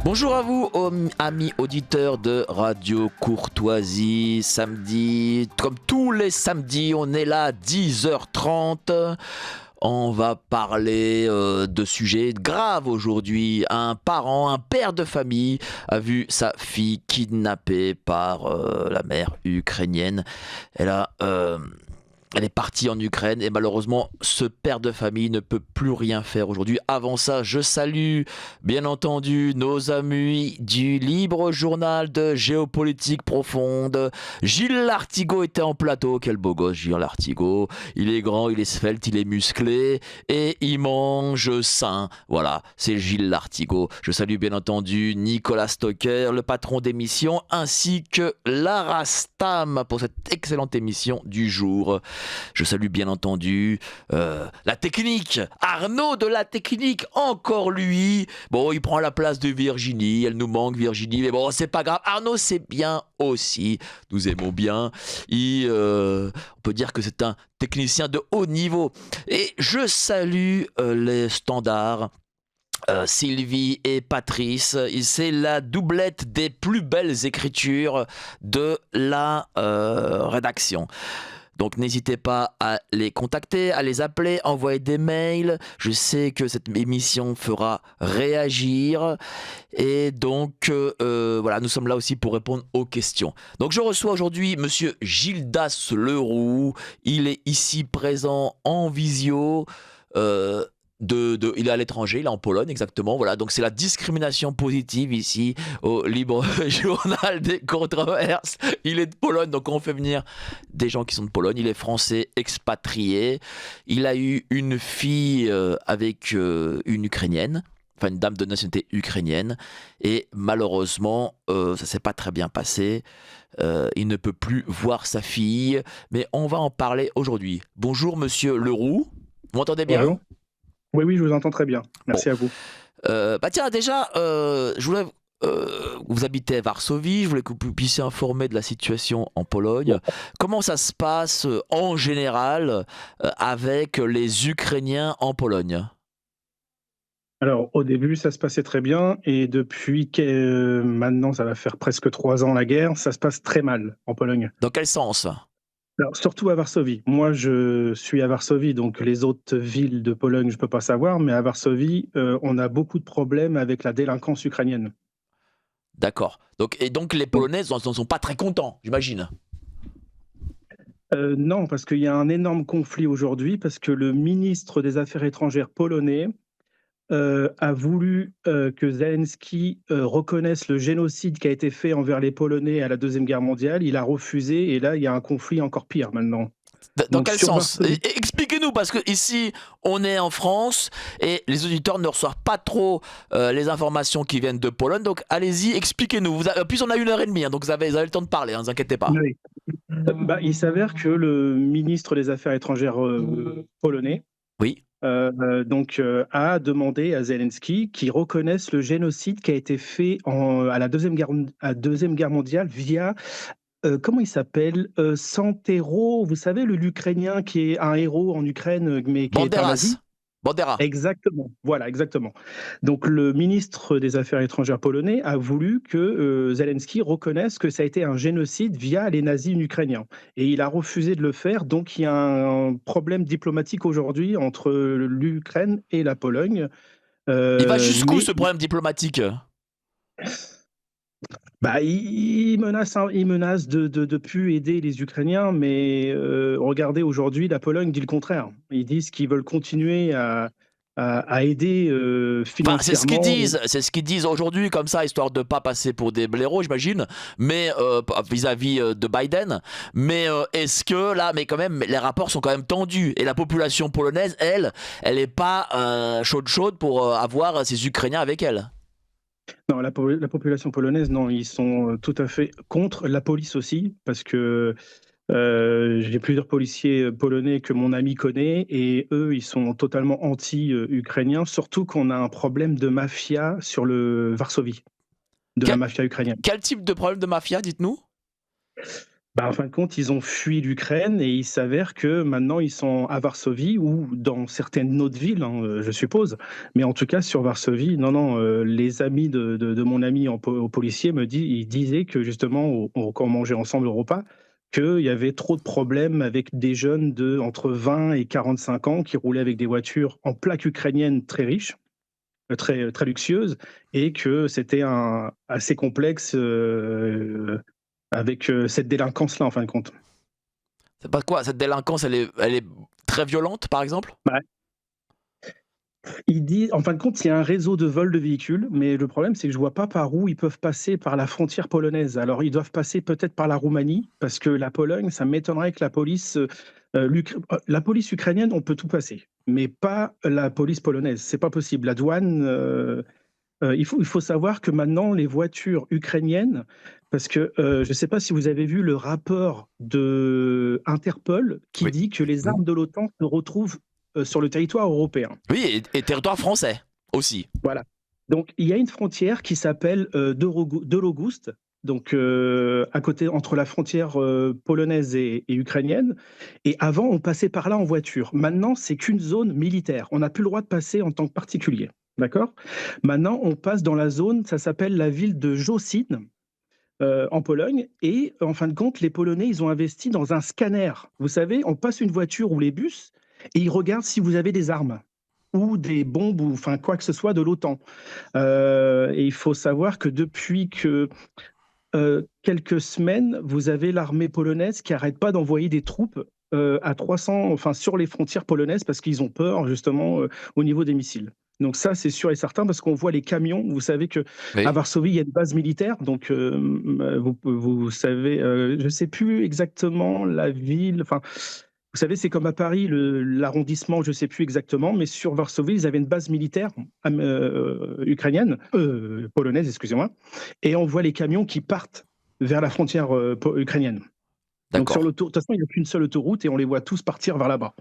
Bonjour à vous, amis auditeurs de Radio Courtoisie. Samedi, comme tous les samedis, on est là à 10h30. On va parler de sujets graves aujourd'hui. Un parent, un père de famille a vu sa fille kidnappée par la mère ukrainienne. Elle a... Elle est partie en Ukraine et malheureusement ce père de famille ne peut plus rien faire aujourd'hui. Avant ça, je salue bien entendu nos amis du Libre Journal de Géopolitique Profonde. Gilles Lartigot était en plateau. Quel beau gosse Gilles Lartigot. Il est grand, il est svelte, il est musclé et il mange sain. Voilà, c'est Gilles Lartigot. Je salue bien entendu Nicolas Stocker, le patron d'émission, ainsi que Lara Stam pour cette excellente émission du jour. Je salue bien entendu la technique, Arnaud de la technique, encore lui. Bon, il prend la place de Virginie, elle nous manque Virginie, mais bon, c'est pas grave. Arnaud, c'est bien aussi, nous aimons bien. On peut dire que c'est un technicien de haut niveau. Et je salue les standards. Sylvie et Patrice, c'est la doublette des plus belles écritures de la rédaction. Donc n'hésitez pas à les contacter, à les appeler, envoyer des mails. Je sais que cette émission fera réagir. Et donc voilà, nous sommes là aussi pour répondre aux questions. Donc je reçois aujourd'hui monsieur Gildas Leroux. Il est ici présent en visio. Il est à l'étranger, il est en Pologne exactement. Voilà, donc c'est la discrimination positive ici au Libre Journal des Controverses. Il est de Pologne, donc on fait venir des gens qui sont de Pologne. Il est français expatrié. Il a eu une fille avec une Ukrainienne, enfin une dame de nationalité ukrainienne, et malheureusement ça s'est pas très bien passé. Il ne peut plus voir sa fille, mais on va en parler aujourd'hui. Bonjour monsieur Leroux, vous m'entendez bien? Bonjour. Oui, oui, je vous entends très bien. Merci Bon. à vous. Bah tiens, déjà, je voulais. Vous habitez à Varsovie, je voulais que vous puissiez informer de la situation en Pologne. Comment ça se passe en général avec les Ukrainiens en Pologne? Alors, au début, ça se passait très bien, et depuis que maintenant, ça va faire presque 3 ans la guerre, ça se passe très mal en Pologne. Dans quel sens? Alors, surtout à Varsovie. Moi, je suis à Varsovie, donc les autres villes de Pologne, je ne peux pas savoir, mais à Varsovie, on a beaucoup de problèmes avec la délinquance ukrainienne. D'accord. Donc les Donc, Polonais n'en sont pas très contents, j'imagine. non, parce qu'il y a un énorme conflit aujourd'hui, parce que le ministre des Affaires étrangères polonais a voulu que Zelensky reconnaisse le génocide qui a été fait envers les Polonais à la Deuxième Guerre mondiale. Il a refusé, et là, il y a un conflit encore pire maintenant. Dans Donc quel sur sens? Varsovie. Expliquez-nous, parce que ici, on est en France et les auditeurs ne reçoivent pas trop les informations qui viennent de Pologne. Donc allez-y, expliquez-nous. Puis on a 1h30, hein, donc vous avez le temps de parler, ne vous inquiétez pas. Oui. Il s'avère que le ministre des Affaires étrangères polonais Oui. a demandé à Zelensky qu'il reconnaisse le génocide qui a été fait à la Deuxième Guerre mondiale via comment il s'appelle? Santero, vous savez, l'Ukrainien qui est un héros en Ukraine, mais qui est un nazi? Banderas. Bandera. Exactement, voilà, exactement. Donc le ministre des Affaires étrangères polonais a voulu que Zelensky reconnaisse que ça a été un génocide via les nazis ukrainiens. Et il a refusé de le faire, donc il y a un problème diplomatique aujourd'hui entre l'Ukraine et la Pologne. Il va jusqu'où Mais ce problème diplomatique? il menace de plus aider les Ukrainiens, mais regardez, aujourd'hui, la Pologne dit le contraire. Ils disent qu'ils veulent continuer à aider Enfin, financièrement. c'est ce qu'ils disent aujourd'hui, comme ça, histoire de pas passer pour des blaireaux, j'imagine, mais vis-à-vis de Biden. Mais est-ce que là, mais quand même, les rapports sont quand même tendus et la population polonaise, elle est pas chaude pour avoir ces Ukrainiens avec elle. Non, la population polonaise, non, ils sont tout à fait contre. La police aussi, parce que j'ai plusieurs policiers polonais que mon ami connaît, et eux, ils sont totalement anti-ukrainiens, surtout qu'on a un problème de mafia sur le Varsovie, de la Quel, mafia ukrainienne. quel type de problème de mafia, dites-nous? En fin de compte, ils ont fui l'Ukraine et il s'avère que maintenant ils sont à Varsovie ou dans certaines autres villes, hein, je suppose. Mais en tout cas, sur Varsovie, non, non, les amis de mon ami au policier ils disaient que justement, quand on mangeait ensemble au repas, qu'il y avait trop de problèmes avec des jeunes de entre 20 et 45 ans qui roulaient avec des voitures en plaques ukrainiennes très riches, très luxueuses, et que c'était assez complexe avec cette délinquance-là, en fin de compte. C'est pas quoi, cette délinquance, elle est très violente, par exemple? Bah, il dit, en fin de compte, il y a un réseau de vol de véhicules, mais le problème, c'est que je vois pas par où ils peuvent passer par la frontière polonaise. Alors, ils doivent passer peut-être par la Roumanie, parce que la Pologne, ça m'étonnerait que la police ukrainienne, on peut tout passer, mais pas la police polonaise. C'est pas possible. La douane, il faut savoir que maintenant, les voitures ukrainiennes, parce que je ne sais pas si vous avez vu le rapport de Interpol qui Oui. dit que les armes de l'OTAN se retrouvent sur le territoire européen. Oui, et territoire français aussi. Voilà. Donc, il y a une frontière qui s'appelle Dologust, donc à côté, entre la frontière polonaise et ukrainienne. Et avant, on passait par là en voiture. Maintenant, c'est qu'une zone militaire. On n'a plus le droit de passer en tant que particulier. D'accord? Maintenant, on passe dans la zone, ça s'appelle la ville de Jocin, en Pologne. Et en fin de compte, les Polonais, ils ont investi dans un scanner. Vous savez, on passe une voiture ou les bus et ils regardent si vous avez des armes ou des bombes ou enfin quoi que ce soit de l'OTAN. Et il faut savoir que depuis quelques semaines, vous avez l'armée polonaise qui n'arrête pas d'envoyer des troupes à 300, enfin sur les frontières polonaises parce qu'ils ont peur justement au niveau des missiles. Donc ça, c'est sûr et certain parce qu'on voit les camions. Vous savez que à Oui. Varsovie, il y a une base militaire. Donc vous savez, je ne sais plus exactement la ville. Enfin, vous savez, c'est comme à Paris, l'arrondissement, je ne sais plus exactement, mais sur Varsovie, ils avaient une base militaire ukrainienne, polonaise, excusez-moi, et on voit les camions qui partent vers la frontière ukrainienne. Donc D'accord. de toute façon, il n'y a qu'une seule autoroute et on les voit tous partir vers là-bas.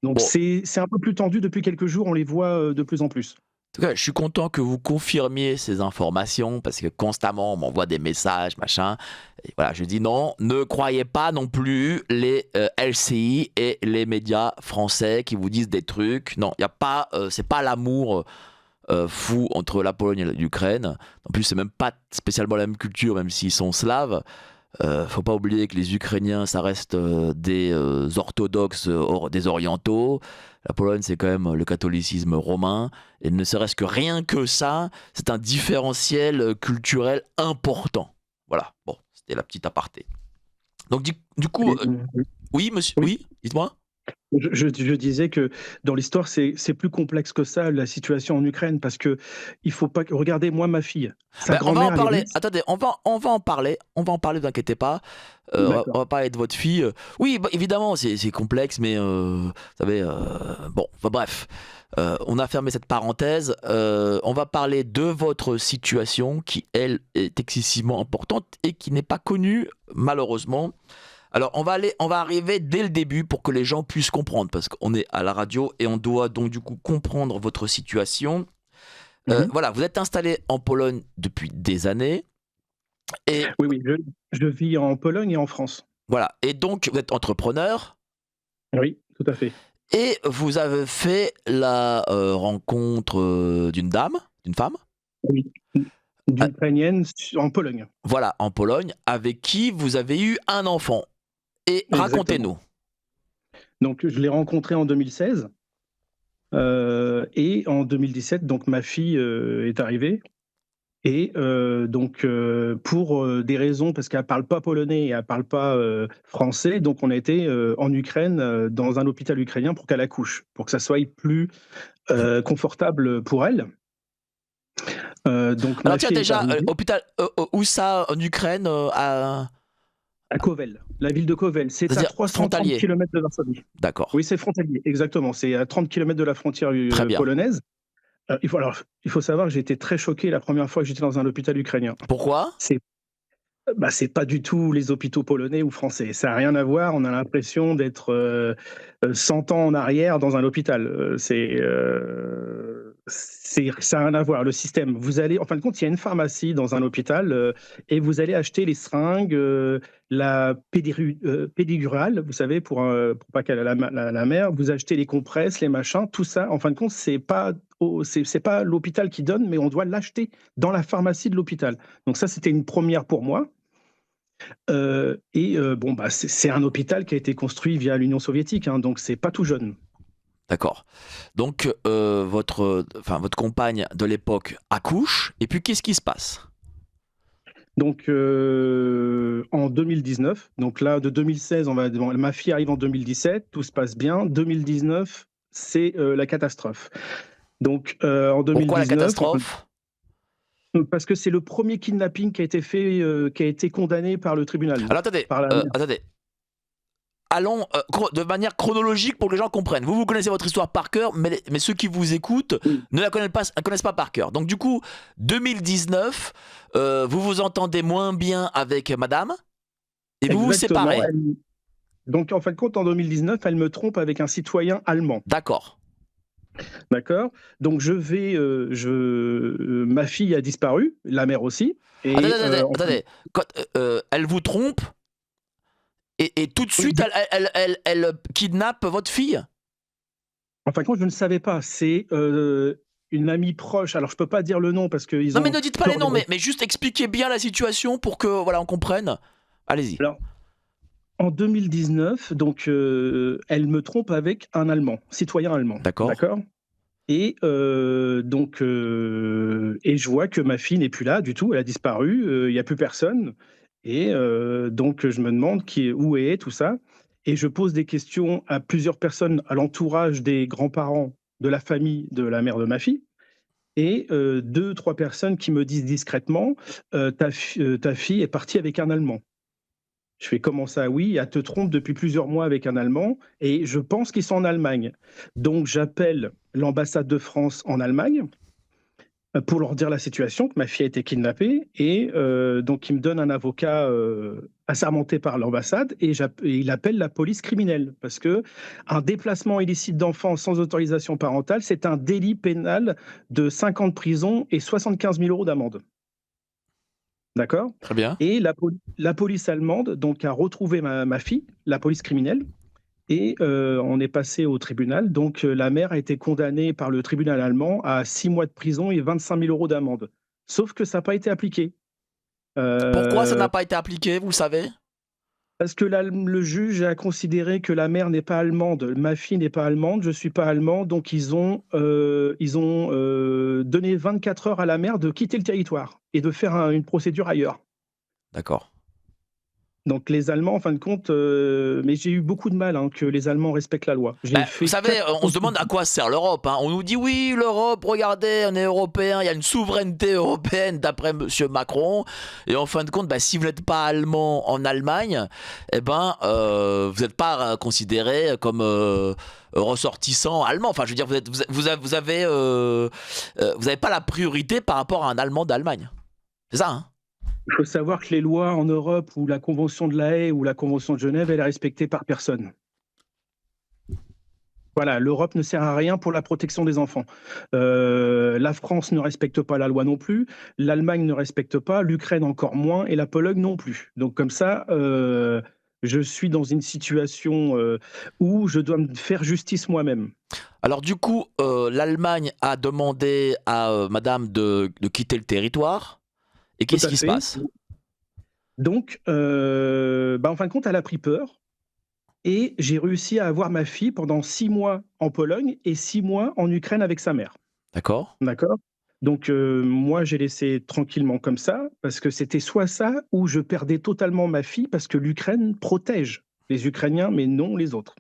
Donc Bon, c'est un peu plus tendu depuis quelques jours, on les voit de plus en plus. en tout cas, je suis content que vous confirmiez ces informations parce que constamment on m'envoie des messages, machin. Et voilà, je dis non, ne croyez pas non plus les LCI et les médias français qui vous disent des trucs. Non, il y a pas, c'est pas l'amour fou entre la Pologne et l'Ukraine. En plus, c'est même pas spécialement la même culture, même s'ils sont slaves. Faut pas oublier que les Ukrainiens, ça reste des orthodoxes, des orientaux. La Pologne, c'est quand même le catholicisme romain. Et ne serait-ce que rien que ça, c'est un différentiel culturel important. Voilà, bon, c'était la petite aparté. Donc du coup, Et, oui, monsieur, oui. oui, dites-moi. Je disais que dans l'histoire, c'est plus complexe que ça, la situation en Ukraine, parce que il faut pas. Regardez, moi, ma fille, sa Ben, on va en grand-mère, elle est parler. russe. Attendez, on va en parler. On va en parler, vous inquiétez pas. On D'accord. va parler de votre fille. Oui, bah, évidemment, c'est complexe, mais vous savez, bon, enfin, bref. On a fermé cette parenthèse. On va parler de votre situation qui, elle, est excessivement importante et qui n'est pas connue, malheureusement. Alors, on va arriver dès le début pour que les gens puissent comprendre, parce qu'on est à la radio et on doit donc du coup comprendre votre situation. Mhm. Voilà, vous êtes installé en Pologne depuis des années et Oui, oui, je vis en Pologne et en France. voilà, et donc vous êtes entrepreneur Oui, tout à fait. et vous avez fait la rencontre d'une femme, Oui. euh, D'Ukrainienne en Pologne. voilà, en Pologne, avec qui vous avez eu un enfant. Et Exactement. racontez-nous. Donc, je l'ai rencontrée en 2016 et en 2017, donc ma fille est arrivée. Et donc, pour des raisons, parce qu'elle ne parle pas polonais et elle ne parle pas français, donc on a été en Ukraine, dans un hôpital ukrainien pour qu'elle accouche, pour que ça soit plus confortable pour elle. Donc Alors ma tiens, fille est déjà, arrivée hôpital, où ça en Ukraine à Kovel, la ville de Kovel. C'est à c'est-à-dire 330 frontalier. km de Varsovie. D'accord, Oui, c'est frontalier, exactement. C'est à 30 km de la frontière très bien. polonaise. Il faut savoir que j'ai été très choqué la première fois que j'étais dans un hôpital ukrainien. Pourquoi? C'est c'est pas du tout les hôpitaux polonais ou français. Ça n'a rien à voir. On a l'impression d'être 100 ans en arrière dans un hôpital. Ça n'a rien à voir, le système. Vous allez, en fin de compte, il y a une pharmacie dans un hôpital et vous allez acheter les seringues, la péridurale, vous savez, pour pas qu'elle ait la mère. Vous achetez les compresses, les machins, tout ça. En fin de compte, c'est pas l'hôpital qui donne, mais on doit l'acheter dans la pharmacie de l'hôpital. Donc ça, c'était une première pour moi. Bon, bah, c'est un hôpital qui a été construit via l'Union soviétique, hein, donc c'est pas tout jeune. D'accord. Donc, votre compagne de l'époque accouche, et puis qu'est-ce qui se passe? Donc en 2019, donc là de 2016, ma fille arrive en 2017, tout se passe bien. 2019, c'est la catastrophe. Donc en Pourquoi la 2019, catastrophe? parce que c'est le premier kidnapping qui a été fait, qui a été condamné par le tribunal, Alors attendez, par la attendez. Allons de manière chronologique pour que les gens comprennent. Vous connaissez votre histoire par cœur, mais ceux qui vous écoutent oui, ne la connaissent pas par cœur. Donc du coup, 2019, vous vous entendez moins bien avec madame et vous vous exactement. séparez. Donc en fin de compte, en 2019, elle me trompe avec un citoyen allemand. D'accord. D'accord. Donc ma fille a disparu, la mère aussi. Attendez, Et attendez. Quand, elle vous trompe et tout de oui, suite, elle kidnappe votre fille? en fin de compte, je ne savais pas. C'est une amie proche. Alors, je peux pas dire le nom parce qu'ils Non mais ont ne dites pas les peur de. noms, mais juste expliquez bien la situation pour que voilà on comprenne. Allez-y. Alors, en 2019, donc, elle me trompe avec un Allemand, citoyen allemand. D'accord. D'accord. Et et je vois que ma fille n'est plus là du tout. Elle a disparu. Il n'y a plus personne. Et donc, je me demande où est tout ça. Et je pose des questions à plusieurs personnes à l'entourage des grands-parents de la famille de la mère de ma fille. Et 2-3 personnes qui me disent discrètement, ta fille est partie avec un Allemand. Je fais: «Comment ça? Oui, elle te trompe depuis plusieurs mois avec un Allemand et je pense qu'ils sont en Allemagne». Donc j'appelle l'ambassade de France en Allemagne, pour leur dire la situation, que ma fille a été kidnappée et donc ils me donnent un avocat, assermenté par l'ambassade et il appelle la police criminelle parce que un déplacement illicite d'enfants sans autorisation parentale, c'est un délit pénal de 5 ans de prison et 75 000 € d'amende. D'accord. Très bien. Et la police allemande donc a retrouvé ma fille, la police criminelle et on est passé au tribunal. Donc la mère a été condamnée par le tribunal allemand à 6 mois de prison et 25 000 € d'amende. Sauf que ça n'a pas été appliqué. Pourquoi ça Heu, n'a pas été appliqué, vous le savez? Parce que le juge a considéré que la mère n'est pas allemande, ma fille n'est pas allemande, je suis pas allemand, donc ils ont donné 24 heures à la mère de quitter le territoire et de faire une procédure ailleurs. D'accord. Donc les Allemands, en fin de compte, mais j'ai eu beaucoup de mal, hein, que les Allemands respectent la loi. J'ai Vous fait savez, 4 on se demande à quoi sert l'Europe, hein. On nous dit oui, l'Europe, regardez, on est européen, il y a une souveraineté européenne d'après monsieur Macron. Et en fin de compte, si vous n'êtes pas allemand en Allemagne, eh ben, vous n'êtes pas considéré comme ressortissant allemand. Enfin, je veux dire, vous avez pas la priorité par rapport à un Allemand d'Allemagne. C'est ça, hein? Il faut savoir que les lois en Europe ou la convention de La Haye ou la convention de Genève, elle est respectée par personne. Voilà, l'Europe ne sert à rien pour la protection des enfants. La France ne respecte pas la loi non plus, l'Allemagne ne respecte pas, l'Ukraine encore moins et la Pologne non plus. Donc comme ça, je suis dans une situation, où je dois me faire justice moi-même. Alors du coup, l'Allemagne a demandé à madame de quitter le territoire. Et Tout qu'est-ce à qui se fait. passe? Donc en fin de compte, elle a pris peur. Et j'ai réussi à avoir ma fille pendant 6 mois en Pologne et 6 mois en Ukraine avec sa mère. D'accord? D'accord? Donc moi, j'ai laissé tranquillement comme ça, parce que c'était soit ça ou je perdais totalement ma fille parce que l'Ukraine protège les Ukrainiens, mais non les autres.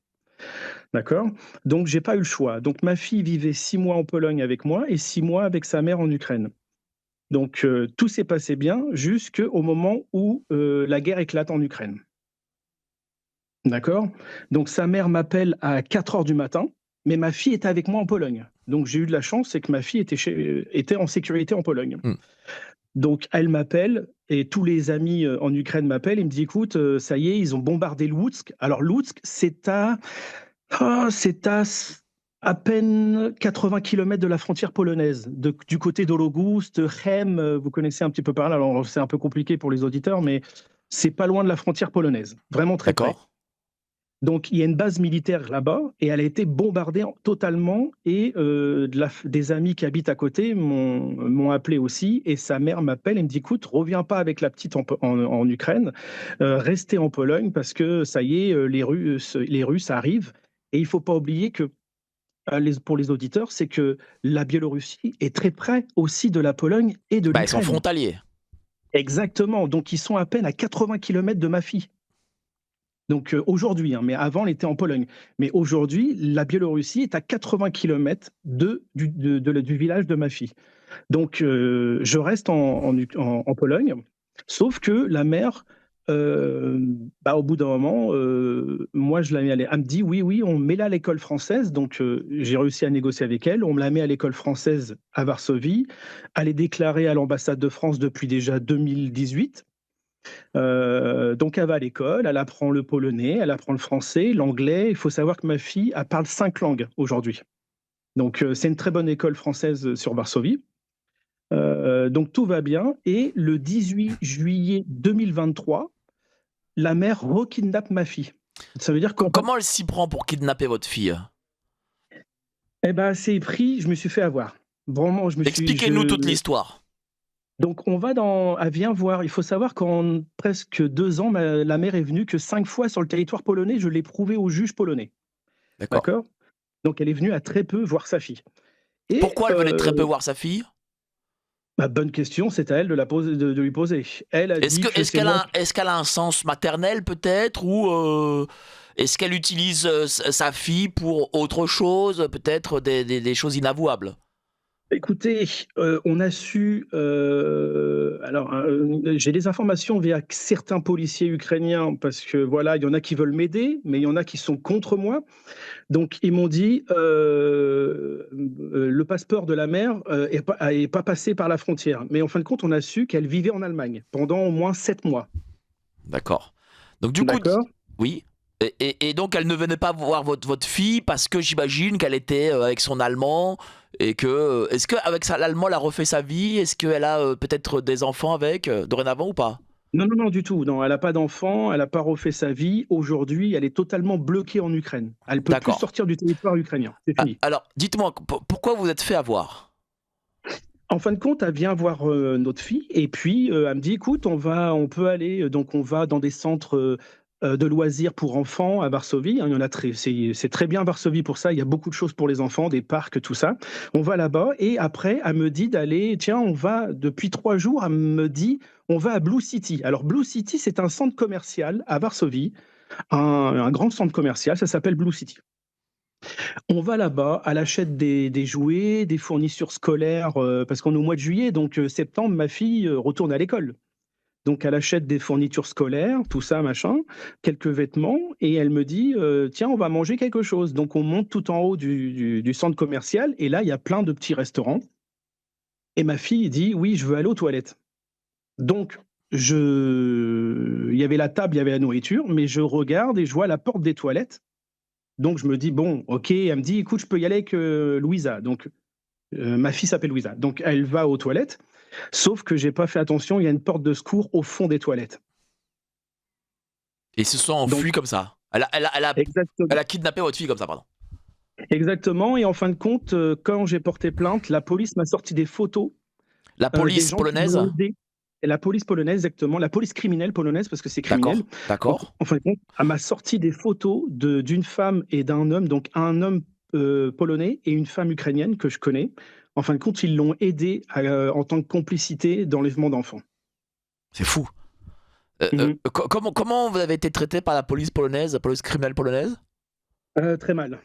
D'accord? Donc j'ai pas eu le choix. Donc ma fille vivait 6 mois en Pologne avec moi et 6 mois avec sa mère en Ukraine. Donc tout s'est passé bien jusqu'au moment où, la guerre éclate en Ukraine. D'accord? Donc sa mère m'appelle à 4 heures du matin, mais ma fille était avec moi en Pologne. Donc j'ai eu de la chance, c'est que ma fille était en sécurité en Pologne. Hmm. Donc elle m'appelle et tous les amis, en Ukraine m'appellent. Ils me disent: «Écoute, ça y est, ils ont bombardé Loutsk». Alors Loutsk, c'est à à peine 80 km de la frontière polonaise, du côté d'Ologust, Chem, vous connaissez un petit peu par là, alors c'est un peu compliqué pour les auditeurs, mais c'est pas loin de la frontière polonaise, vraiment très près. D'accord. Donc il y a une base militaire là-bas et elle a été bombardée totalement et des amis qui habitent à côté m'ont appelé aussi et sa mère m'appelle et me dit écoute, reviens pas avec la petite en Ukraine, restez en Pologne parce que ça y est, les Russes arrivent et il faut pas oublier que pour les auditeurs, c'est que la Biélorussie est très près aussi de la Pologne et de Bah, ils sont l'Ukraine. frontaliers. Exactement, donc ils sont à peine à 80 km de ma fille. Donc aujourd'hui, hein, mais avant, elle était en Pologne. Mais aujourd'hui, la Biélorussie est à 80 km du village de ma fille. Donc je reste en Pologne, sauf que la mère, au bout d'un moment, moi je la mets elle me dit oui, oui, on me met là à l'école française. Donc j'ai réussi à négocier avec elle. On me la met à l'école française à Varsovie. Elle est déclarée à l'ambassade de France depuis déjà 2018. Donc elle va à l'école, elle apprend le polonais, elle apprend le français, l'anglais. Il faut savoir que ma fille, elle parle 5 langues aujourd'hui. Donc c'est une très bonne école française sur Varsovie. Donc tout va bien. Et le 18 juillet 2023, la mère re-kidnappe ma fille. Ça veut dire Comment elle s'y prend pour kidnapper votre fille? Eh ben, c'est pris, je me suis fait avoir. Vraiment, Expliquez-nous toute l'histoire. Donc elle vient voir. Il faut savoir qu'en presque 2 ans, la mère est venue que 5 fois sur le territoire polonais. Je l'ai prouvé au juge polonais. D'accord. D'accord. Donc elle est venue à très peu voir sa fille. Et Pourquoi elle venait très peu voir sa fille? bonne question, c'est à elle de lui poser. Elle a dit que Est-ce c'est qu'elle moi. a un sens maternel peut-être, ou est-ce qu'elle utilise sa fille pour autre chose, peut-être des choses inavouables? Écoutez, on a su, j'ai des informations via certains policiers ukrainiens parce que voilà, il y en a qui veulent m'aider, mais il y en a qui sont contre moi. Donc ils m'ont dit, le passeport de la mère, est pas passé par la frontière. Mais en fin de compte, on a su qu'elle vivait en Allemagne pendant au moins 7 mois. D'accord. Donc du coup, D'accord? oui. Et donc elle ne venait pas voir votre fille parce que j'imagine qu'elle était avec son allemand et que... Est-ce qu'avec l'allemand elle a refait sa vie? Est-ce qu'elle a peut-être des enfants avec dorénavant ou pas? Non, non, non, du tout. Non, elle a pas d'enfant, elle a pas refait sa vie. Aujourd'hui, elle est totalement bloquée en Ukraine. Elle peut plus D'accord. sortir du territoire ukrainien. C'est fini. Alors, dites-moi, pourquoi vous êtes fait avoir? En fin de compte, elle vient voir notre fille et puis elle me dit écoute, on peut aller, donc on va dans des centres de loisirs pour enfants à Varsovie. Hein, il y en a c'est très bien Varsovie pour ça. Il y a beaucoup de choses pour les enfants, des parcs, tout ça. On va là-bas et après, elle me dit d'aller. Tiens, on va depuis 3 jours. Elle me dit on va à Blue City. Alors Blue City, c'est un centre commercial à Varsovie, un grand centre commercial. Ça s'appelle Blue City. On va là-bas, elle achète des jouets, des fournitures scolaires, parce qu'on est au mois de juillet, donc septembre, ma fille retourne à l'école. Donc elle achète des fournitures scolaires, tout ça, machin, quelques vêtements, et elle me dit tiens, on va manger quelque chose. Donc on monte tout en haut du centre commercial, et là, il y a plein de petits restaurants. Et ma fille dit oui, je veux aller aux toilettes. Donc il y avait la table, il y avait la nourriture, mais je regarde et je vois la porte des toilettes. Donc je me dis bon, ok, elle me dit écoute, je peux y aller avec Louisa. Donc ma fille s'appelle Louisa. Donc elle va aux toilettes, sauf que j'ai pas fait attention, il y a une porte de secours au fond des toilettes. Et ils se sont Donc enfuis comme ça. Elle exactement, a kidnappé votre fille comme ça, pardon. exactement. Et en fin de compte, quand j'ai porté plainte, la police m'a sorti des photos La des police gens qui polonaise? l'ont aidé. Et la police polonaise, exactement, la police criminelle polonaise, parce que c'est criminel. D'accord, d'accord. En fin de compte, elle m'a sorti des photos d'une femme et d'un homme, donc un homme polonais et une femme ukrainienne que je connais. En fin de compte, ils l'ont aidé en tant que complicité d'enlèvement d'enfants. C'est fou. Mhm. Comment vous avez été traité par la police polonaise, la police criminelle polonaise? Très mal,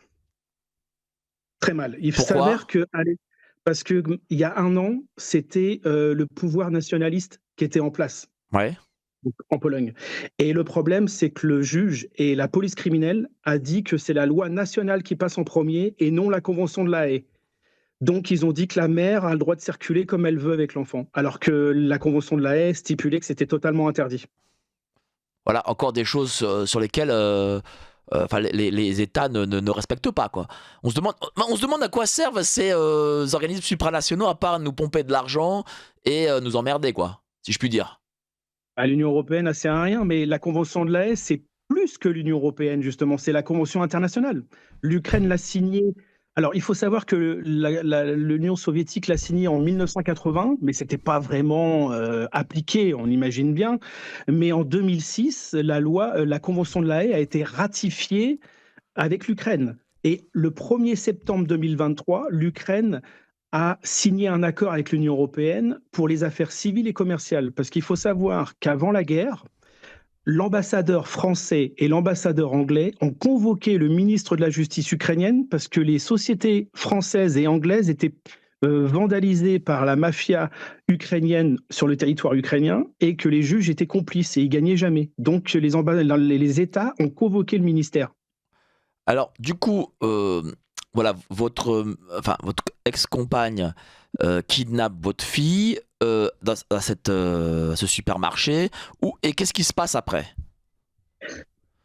très mal. Il Pourquoi? s'avère que, allez, parce que il y a 1 an, c'était le pouvoir nationaliste qui était en place Ouais. donc, en Pologne. Et le problème, c'est que le juge et la police criminelle a dit que c'est la loi nationale qui passe en premier et non la convention de La Haye. Donc, ils ont dit que la mère a le droit de circuler comme elle veut avec l'enfant, alors que la convention de La Haye stipulait que c'était totalement interdit. Voilà, encore des choses sur lesquelles enfin, les États ne respectent pas, quoi. On se demande à quoi servent ces organismes supranationaux à part nous pomper de l'argent et nous emmerder, quoi, si je puis dire. À l'Union européenne, ça sert à rien, mais la convention de La Haye, c'est plus que l'Union européenne, justement, c'est la convention internationale. L'Ukraine l'a signée. Alors, il faut savoir que l'Union soviétique l'a signée en 1980, mais c'était pas vraiment appliqué, on imagine bien. Mais en 2006, la convention de La Haye a été ratifiée avec l'Ukraine. Et le 1er septembre 2023, l'Ukraine a signé un accord avec l'Union européenne pour les affaires civiles et commerciales. Parce qu'il faut savoir qu'avant la guerre, l'ambassadeur français et l'ambassadeur anglais ont convoqué le ministre de la Justice ukrainienne parce que les sociétés françaises et anglaises étaient vandalisées par la mafia ukrainienne sur le territoire ukrainien et que les juges étaient complices et ils gagnaient jamais. Donc les États ont convoqué le ministère. Alors, du coup, voilà, votre ex-compagne kidnappe votre fille dans ce supermarché. Et qu'est-ce qui se passe après?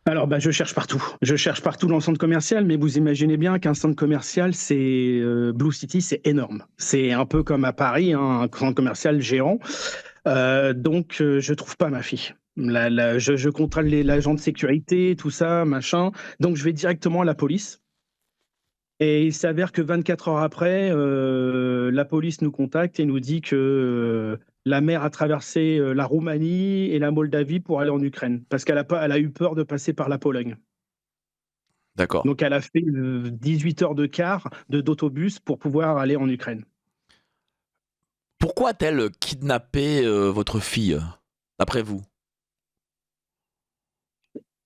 Alors, je cherche partout. Je cherche partout dans le centre commercial, mais vous imaginez bien qu'un centre commercial, c'est Blue City, c'est énorme. C'est un peu comme à Paris, hein, un centre commercial géant. Donc, je trouve pas ma fille. Je contrôle l'agent de sécurité, tout ça, machin. Donc, je vais directement à la police. Et il s'avère que 24 heures après, la police nous contacte et nous dit que la mère a traversé la Roumanie et la Moldavie pour aller en Ukraine, parce elle a eu peur de passer par la Pologne. D'accord. Donc elle a fait 18 heures de car d'autobus pour pouvoir aller en Ukraine. Pourquoi a-t-elle kidnappé votre fille, d'après vous?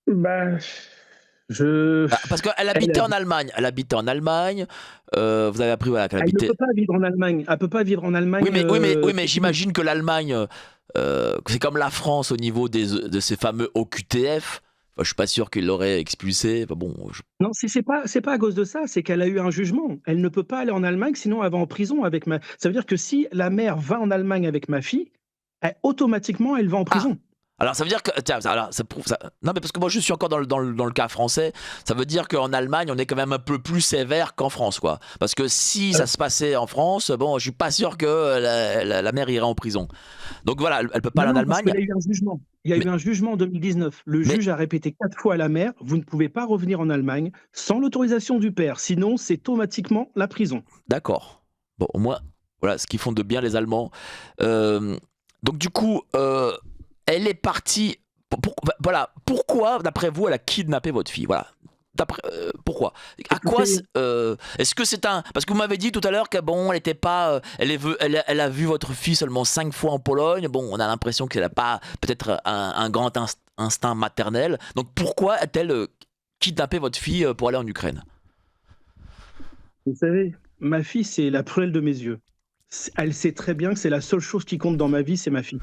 Bah, je... Parce qu'elle Elle, habitait en Allemagne. Elle habitait en Allemagne. Vous avez appris voilà, qu'elle elle ne habitait. peut pas vivre en Allemagne. Elle peut pas vivre en Allemagne. Oui, mais j'imagine que l'Allemagne, c'est comme la France au niveau de ces fameux OQTF. Enfin, je suis pas sûr qu'il l'aurait expulsé. Enfin, bon, Non, c'est pas à cause de ça, c'est qu'elle a eu un jugement. Elle ne peut pas aller en Allemagne, sinon elle va en prison avec ma. Ça veut dire que si la mère va en Allemagne avec ma fille, automatiquement elle va en Ah, prison. alors ça veut dire que tiens, alors ça prouve ça. Non mais parce que moi je suis encore dans le cas français, ça veut dire qu'en Allemagne on est quand même un peu plus sévère qu'en France, quoi. Parce que si ça se passait en France, bon, je suis pas sûr que la mère irait en prison. Donc voilà, elle peut pas Non, aller en non, parce Allemagne. qu'il y a eu un jugement. Il y a Mais eu un jugement en 2019. Le mais juge a répété 4 fois à la mère, vous ne pouvez pas revenir en Allemagne sans l'autorisation du père, sinon c'est automatiquement la prison. d'accord. Bon, au moins voilà ce qu'ils font de bien les Allemands. Euh, donc du coup, elle est partie. Voilà, pourquoi d'après vous elle a kidnappé votre fille? Voilà. Pourquoi? À quoi Écoutez, est-ce que c'est un parce que vous m'avez dit tout à l'heure que bon elle était pas elle a vu votre fille seulement 5 fois en Pologne. Bon, on a l'impression qu'elle a pas peut-être un grand instinct maternel. Donc pourquoi a-t-elle kidnappé votre fille pour aller en Ukraine? vous savez, ma fille, c'est la prunelle de mes yeux. Elle sait très bien que c'est la seule chose qui compte dans ma vie, c'est ma fille.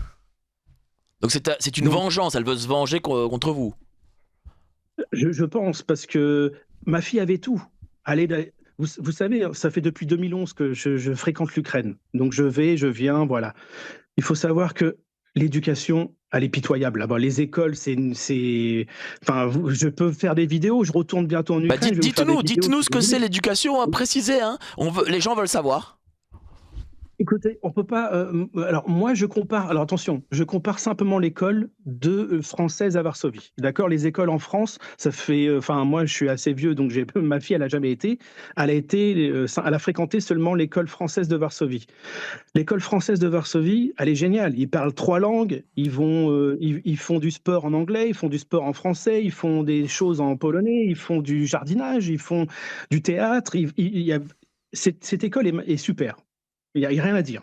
Donc c'est une Donc, vengeance, elle veut se venger contre vous. je pense, parce que ma fille avait tout. Vous savez, ça fait depuis 2011 que je fréquente l'Ukraine. Donc je vais, je viens, voilà. Il faut savoir que l'éducation, elle est pitoyable là-bas. Les écoles, enfin, je peux faire des vidéos, je retourne bientôt en Bah Ukraine, je vais vous faire des vidéos. dites-nous ce que c'est l'éducation, hein, précisez, hein. Les gens veulent savoir. Écoutez, on peut pas. Alors moi, je compare. Alors attention, je compare simplement l'école française à Varsovie. D'accord, les écoles en France, ça fait. Enfin, moi, je suis assez vieux, donc ma fille, elle a jamais été. Elle a fréquenté seulement l'école française de Varsovie. L'école française de Varsovie, elle est géniale. Ils parlent 3 langues. Ils font du sport en anglais, ils font du sport en français, ils font des choses en polonais, ils font du jardinage, ils font du théâtre. Cette école est super. Il y a rien à dire.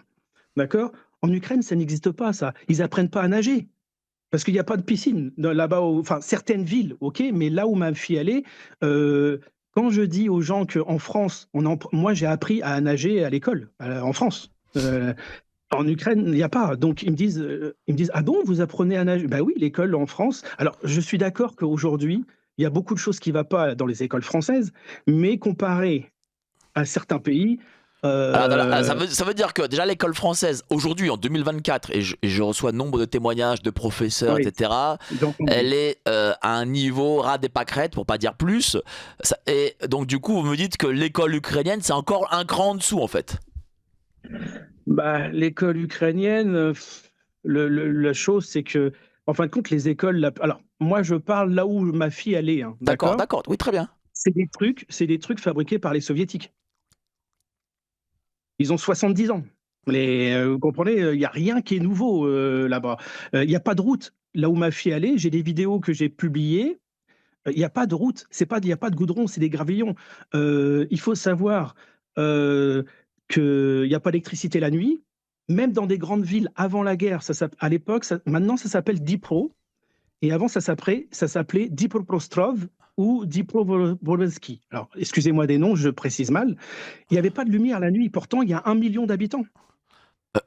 D'accord? En Ukraine, ça n'existe pas, ça. Ils apprennent pas à nager parce qu'il y a pas de piscine là-bas. Enfin, certaines villes, OK, mais là où ma fille elle est, quand je dis aux gens qu'en France, moi, j'ai appris à nager à l'école, en France. En Ukraine, il y a pas. Donc ils me disent: «Ah bon, vous apprenez à nager?» Bah oui, l'école en France. Alors, je suis d'accord qu'aujourd'hui, il y a beaucoup de choses qui va pas dans les écoles françaises, mais comparé à certains pays, Ça veut dire que déjà l'école française, aujourd'hui en 2024, et je reçois nombre de témoignages de professeurs, Oui, etc., j'ai entendu. elle est à un niveau ras des pâquerettes, pour pas dire plus. Et donc du coup, vous me dites que l'école ukrainienne, c'est encore un cran en dessous en fait. Bah, l'école ukrainienne, la chose, c'est que, en fin de compte, les écoles, alors, moi, je parle là où ma fille allait, hein, D'accord, d'accord? d'accord, oui, très bien. C'est des trucs fabriqués par les soviétiques. Ils ont 70 ans. Vous comprenez, il y a rien qui est nouveau, là-bas. Il y a pas de route. Là où ma fille allait, j'ai des vidéos que j'ai publiées, il y a pas de route, il y a pas de goudron, c'est des gravillons. Il faut savoir, heu, qu'il y a pas d'électricité la nuit. Même dans des grandes villes avant la guerre, à l'époque, maintenant ça s'appelle Dnipro, et avant ça s'appelait Dnipropetrovsk ou Dnipropetrovsk. Alors excusez-moi des noms, je précise mal. Il y avait pas de lumière la nuit, pourtant il y a 1 million d'habitants.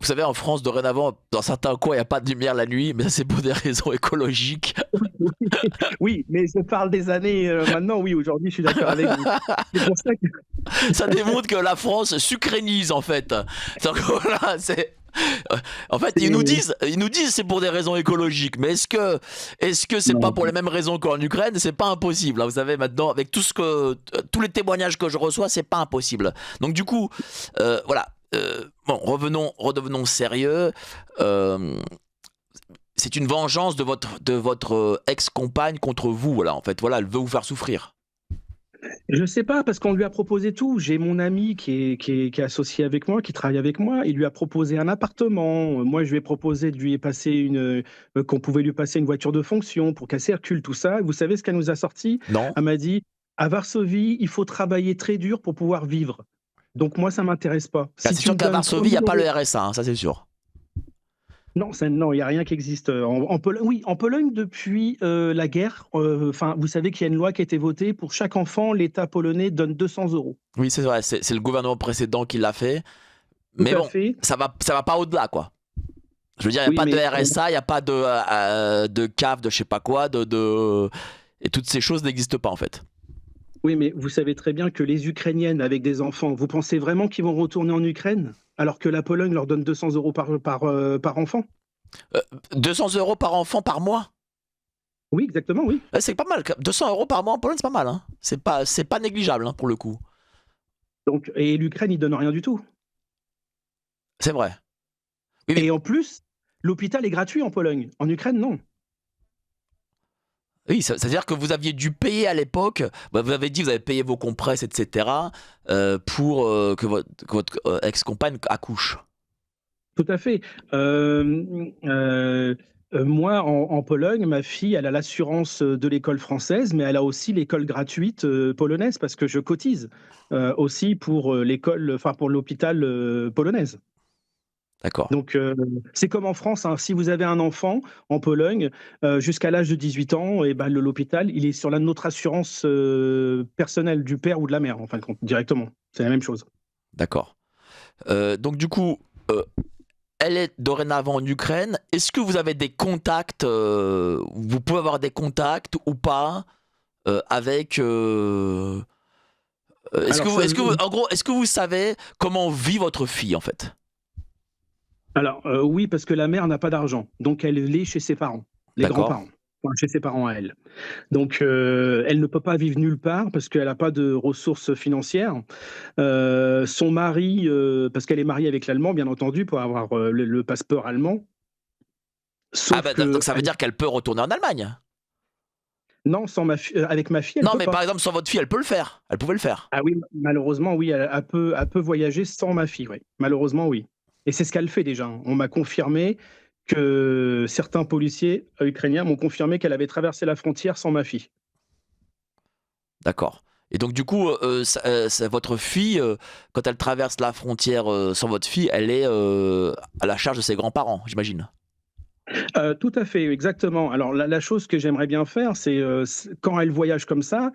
Vous savez, en France, dorénavant, dans certains coins, il n'y a pas de lumière la nuit, mais ça c'est pour des raisons écologiques. Oui, mais je parle des années, maintenant, oui, aujourd'hui je suis d'accord avec vous. C'est pour ça que Ça démontre que la France s'ukrainise en fait. Donc, voilà, en fait, c'est ils nous disent c'est pour des raisons écologiques, mais est-ce que c'est pas pour non. les mêmes raisons qu'en Ukraine? C'est pas impossible, hein. Vous savez maintenant, avec tous les témoignages que je reçois, c'est pas impossible. Donc du coup, voilà. Bon, redevenons sérieux. Euh, c'est une vengeance de votre ex-compagne contre vous. Voilà, en fait, voilà, elle veut vous faire souffrir. Je sais pas, parce qu'on lui a proposé tout. J'ai mon ami qui est associé avec moi, qui travaille avec moi. Il lui a proposé un appartement. Moi, je lui ai proposé de lui passer qu'on pouvait lui passer une voiture de fonction pour qu'elle circule, tout ça. Vous savez ce qu'elle nous a sorti? Non? Elle m'a dit, à Varsovie, il faut travailler très dur pour pouvoir vivre. Donc moi, ça m'intéresse pas. Ah, Si c'est tu sûr me qu'à donnes Varsovie, il n'y a 3000 pas le euros. RSA, hein, ça c'est sûr. Non, non, il y a rien qui existe, en Pologne. Oui, en Pologne depuis, la guerre, enfin, vous savez qu'il y a une loi qui a été votée. Pour chaque enfant, l'État polonais donne 200 €. Oui, c'est vrai, c'est le gouvernement précédent qui l'a fait. Tout Mais à bon, fait. ça va pas au-delà, quoi. Je veux dire, il n'y a Oui, pas de mais RSA, il n'y a pas de CAF, de je sais pas quoi, et toutes ces choses n'existent pas en fait. oui, mais vous savez très bien que les Ukrainiennes avec des enfants, vous pensez vraiment qu'ils vont retourner en Ukraine? Alors que la Pologne leur donne 200 € par enfant? 200 € par enfant par mois. Oui, exactement, oui. Ouais, c'est pas mal. 200 € par mois en Pologne, c'est pas mal, hein. C'est pas négligeable, hein, pour le coup. Donc, et l'Ukraine, ils donnent rien du tout. C'est vrai. Oui, mais Et en plus, l'hôpital est gratuit en Pologne. En Ukraine, non. oui, c'est-à-dire que vous aviez dû payer à l'époque, bah, vous avez dit que vous avez payé vos compresses, etc., pour que votre ex-compagne accouche. Tout à fait. Moi, en Pologne, ma fille, elle a l'assurance de l'école française, mais elle a aussi l'école gratuite, polonaise, parce que je cotise, aussi pour, l'école, enfin pour l'hôpital, polonaise. D'accord. Donc, c'est comme en France, hein, si vous avez un enfant en Pologne, jusqu'à l'âge de 18 ans, et ben, l'hôpital, il est sur notre assurance, personnelle du père ou de la mère, en fin de compte, directement. C'est la même chose. D'accord. Donc du coup, euh, elle est dorénavant en Ukraine. Est-ce que vous avez des contacts, vous pouvez avoir des contacts ou pas avec Alors ça, en gros, est-ce que vous savez comment vit votre fille en fait? Alors, oui, parce que la mère n'a pas d'argent, donc elle est chez ses parents, les D'accord. grands-parents, enfin chez ses parents à elle. Donc, elle ne peut pas vivre nulle part parce qu'elle a pas de ressources financières. Son mari, parce qu'elle est mariée avec l'Allemand, bien entendu, pour avoir, le passeport allemand, Ah sauf bah donc que ça veut dire qu'elle peut retourner en Allemagne. non, avec ma fille, elle Non, peut mais par pas. exemple sur votre fille, elle peut le faire. Elle pouvait le faire. Ah oui, malheureusement, oui, elle peut voyager sans ma fille, oui. Malheureusement, oui, et c'est ce qu'elle fait déjà, hein. On m'a confirmé que certains policiers, ukrainiens m'ont confirmé qu'elle avait traversé la frontière sans ma fille. D'accord. Et donc du coup, votre fille, quand elle traverse la frontière sans votre fille, elle est à la charge de ses grands-parents, j'imagine. Tout à fait, exactement. Alors la chose que j'aimerais bien faire, c'est, quand elle voyage comme ça,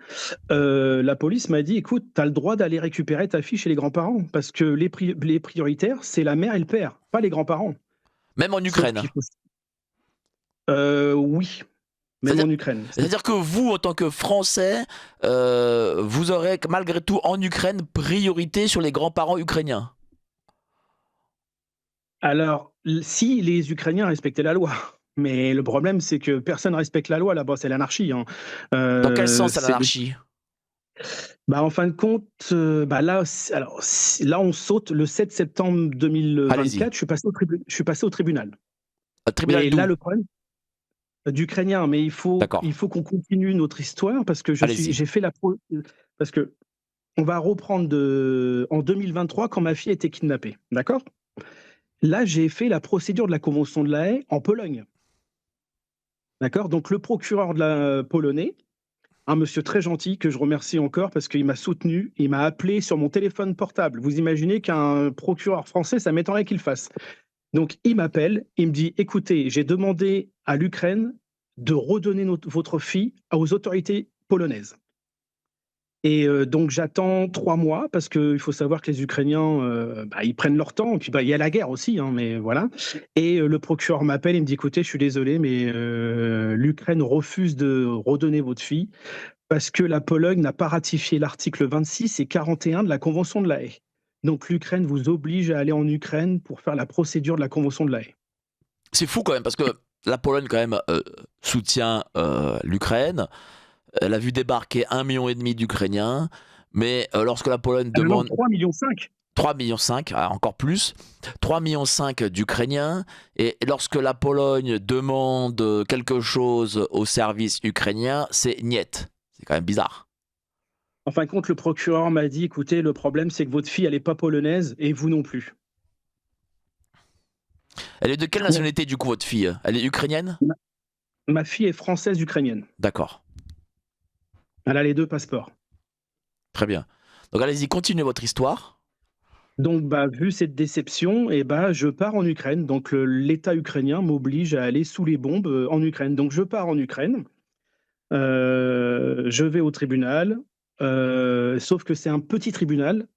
la police m'a dit: «Écoute, tu as le droit d'aller récupérer ta fille chez les grands-parents parce que les prioritaires, c'est la mère et le père, pas les grands-parents». Même en Sauf Ukraine. qu'il faut oui. même C'est-à-dire en Ukraine. c'est-à-dire que vous, en tant que Français, vous aurez malgré tout en Ukraine priorité sur les grands-parents ukrainiens. Alors, si les Ukrainiens respectaient la loi, mais le problème, c'est que personne respecte la loi là-bas, c'est l'anarchie, hein. Dans quel sens C'est le l'anarchie? Bah, en fin de compte, bah, là, là, on saute le 7 septembre Allez-y. 2024, je suis passé au tribunal. Tribunal Mais là, d'où? le problème d'ukrainien, mais D'accord. il faut qu'on continue notre histoire parce que Allez-y. j'ai fait parce que on va reprendre en 2023 quand ma fille a été kidnappée, d'accord? Là, j'ai fait la procédure de la convention de La Haye en Pologne, d'accord? Donc le procureur polonais, un monsieur très gentil que je remercie encore parce qu'il m'a soutenu, il m'a appelé sur mon téléphone portable. Vous imaginez qu'un procureur français, ça m'étonnerait qu'il le fasse. Donc il m'appelle, il me dit: «Écoutez, j'ai demandé à l'Ukraine de redonner votre fille aux autorités polonaises». Et donc j'attends 3 mois parce qu'il faut savoir que les Ukrainiens, bah, ils prennent leur temps et puis, bah, il y a la guerre aussi, hein, mais voilà. Et le procureur m'appelle, il me dit: «Écoutez, je suis désolé, mais l'Ukraine refuse de redonner votre fille parce que la Pologne n'a pas ratifié l'article 26 et 41 de la convention de La Haye. Donc l'Ukraine vous oblige à aller en Ukraine pour faire la procédure de la convention de La Haye». C'est fou quand même parce que la Pologne quand même soutient l'Ukraine. Elle a vu débarquer 1,5 million d'Ukrainiens, mais lorsque la Pologne Ah non, non, demande 3,5 millions. 3,5 millions, encore plus, 3,5 millions d'Ukrainiens, et lorsque la Pologne demande quelque chose au service ukrainien, c'est niet. C'est quand même bizarre. En fin de compte, le procureur m'a dit: «Écoutez, le problème, c'est que votre fille, elle est pas polonaise et vous non plus». Elle est de quelle nationalité du coup votre fille? Elle est ukrainienne? Ma ma fille est française ukrainienne. D'accord, Elle a les 2 passeports. très bien. Donc allez-y, continuez votre histoire. Donc, bah, vu cette déception, et bah, je pars en Ukraine. Donc, l'État ukrainien m'oblige à aller sous les bombes, en Ukraine. Donc je pars en Ukraine, je vais au tribunal, sauf que c'est un petit tribunal.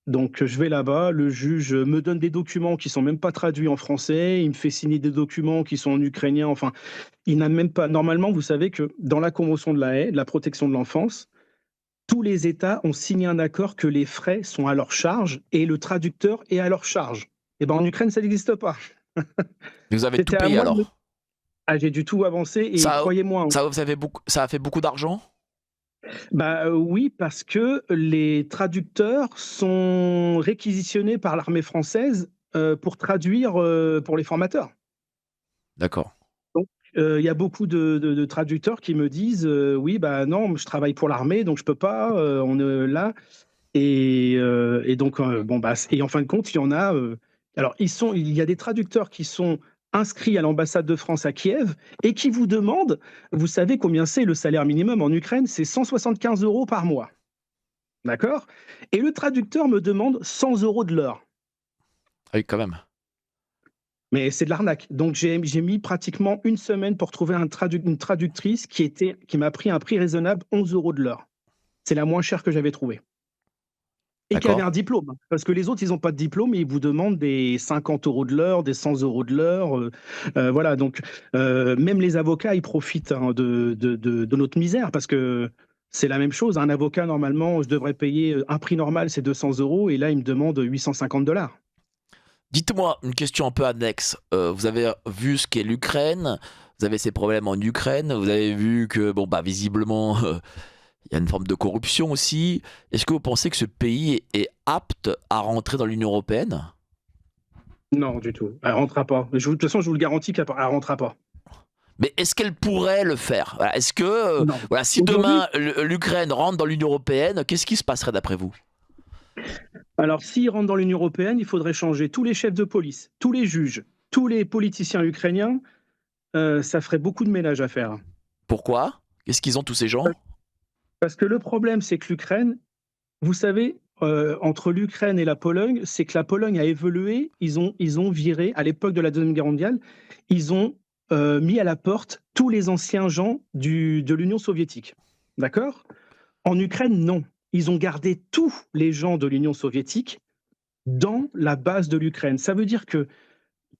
Donc je vais là-bas, le juge me donne des documents qui sont même pas traduits en français, il me fait signer des documents qui sont en ukrainien, enfin, il n'a même pas normalement, vous savez que dans la convention de La Haye, de la protection de l'enfance, tous les États ont signé un accord que les frais sont à leur charge et le traducteur est à leur charge. Et ben, en Ukraine, ça n'existe pas. Vous avez tout C'était à payé moi de me alors? j'ai du tout avancer et Ça, croyez-moi, hein, ça a fait beaucoup d'argent? bah, oui, parce que les traducteurs sont réquisitionnés par l'armée française, pour traduire, pour les formateurs. D'accord. Donc, il y a beaucoup de traducteurs qui me disent, «Oui, bah, non, je travaille pour l'armée, donc je peux pas, on est là». Et donc, bon, bah, et en fin de compte, il y en a, alors il y a des traducteurs qui sont inscrits à l'ambassade de France à Kiev et qui vous demandent, vous savez combien c'est le salaire minimum en Ukraine? C'est 175 € par mois, d'accord? Et le traducteur me demande 100 € de l'heure. Ah oui, quand même. Mais c'est de l'arnaque. Donc j'ai mis pratiquement une semaine pour trouver une traductrice qui m'a pris un prix raisonnable, 11 € de l'heure. C'est la moins chère que j'avais trouvée. Et qui avait D'accord. un diplôme, hein, parce que les autres, ils n'ont pas de diplôme et ils vous demandent des 50 € de l'heure, des 100 € de l'heure, voilà. Donc même les avocats, ils profitent, hein, de notre misère parce que c'est la même chose. Un avocat, normalement, je devrais payer, un prix normal, c'est 200 € et là, il me demande 850 $. Dites-moi une question un peu annexe. Vous avez vu ce qu'est l'Ukraine, vous avez ces problèmes en Ukraine, vous avez vu que, bon, bah, visiblement, il y a une forme de corruption aussi. Est-ce que vous pensez que ce pays est apte à rentrer dans l'Union européenne? Non, du tout. Elle rentrera pas. De toute façon, je vous le garantis qu'elle rentrera pas. Mais est-ce qu'elle pourrait le faire? Voilà, est-ce que, Non. voilà, si Aujourd'hui, demain l'Ukraine rentre dans l'Union européenne, qu'est-ce qui se passerait d'après vous? alors s'ils rentrent dans l'Union européenne, il faudrait changer tous les chefs de police, tous les juges, tous les politiciens ukrainiens, ça ferait beaucoup de ménage à faire. Pourquoi? Qu'est-ce qu'ils ont tous ces gens? Parce que le problème, c'est que l'Ukraine, vous savez, entre l'Ukraine et la Pologne, c'est que la Pologne a évolué. Ils ont viré, à l'époque de la Deuxième Guerre mondiale, ils ont mis à la porte tous les anciens gens de l'Union soviétique. D'accord? En Ukraine, non. Ils ont gardé tous les gens de l'Union soviétique dans la base de l'Ukraine. Ça veut dire que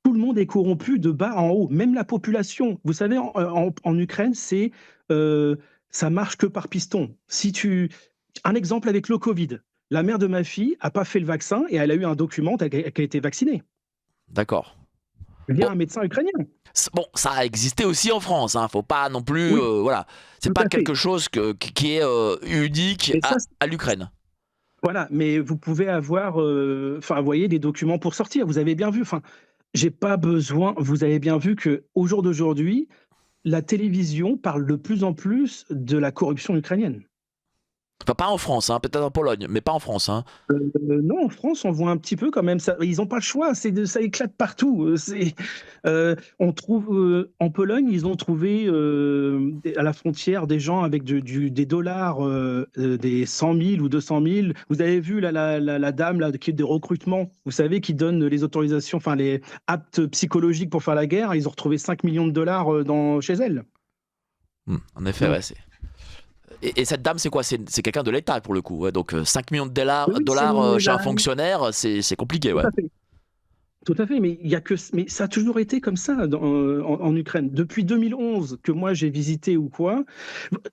tout le monde est corrompu de bas en haut, même la population. Vous savez, en Ukraine, ça marche que par piston. Un exemple avec le Covid. La mère de ma fille a pas fait le vaccin et elle a eu un document qu'elle a été vaccinée D'accord. via Bon, un médecin ukrainien. bon, ça a existé aussi en France, hein. Faut pas non plus, Oui, voilà. C'est tout pas à fait. quelque chose qui est unique Et ça, à l'Ukraine. voilà, mais vous pouvez avoir, enfin, vous voyez, des documents pour sortir. Vous avez bien vu, enfin, j'ai pas besoin. Vous avez bien vu que au jour d'aujourd'hui, la télévision parle de plus en plus de la corruption ukrainienne. Enfin, pas en France, hein, peut-être en Pologne, mais pas en France, hein. Non, en France, on voit un petit peu quand même ça. Ils n'ont pas le choix, ça éclate partout. On trouve en Pologne, ils ont trouvé à la frontière des gens avec des dollars, des 100 000 ou 200 000. Vous avez vu la dame là, qui est de recrutement, vous savez, qui donne les autorisations, enfin les actes psychologiques pour faire la guerre. Ils ont retrouvé 5 millions de dollars chez elle. En effet, Donc, ouais, et cette dame, c'est quoi? C'est quelqu'un de l'État pour le coup. Ouais, donc 5 millions de dollars, oui, c'est chez un fonctionnaire, c'est compliqué, tout ouais. à fait. Tout à fait, mais mais ça a toujours été comme ça en Ukraine. Depuis 2011 que moi j'ai visité ou quoi.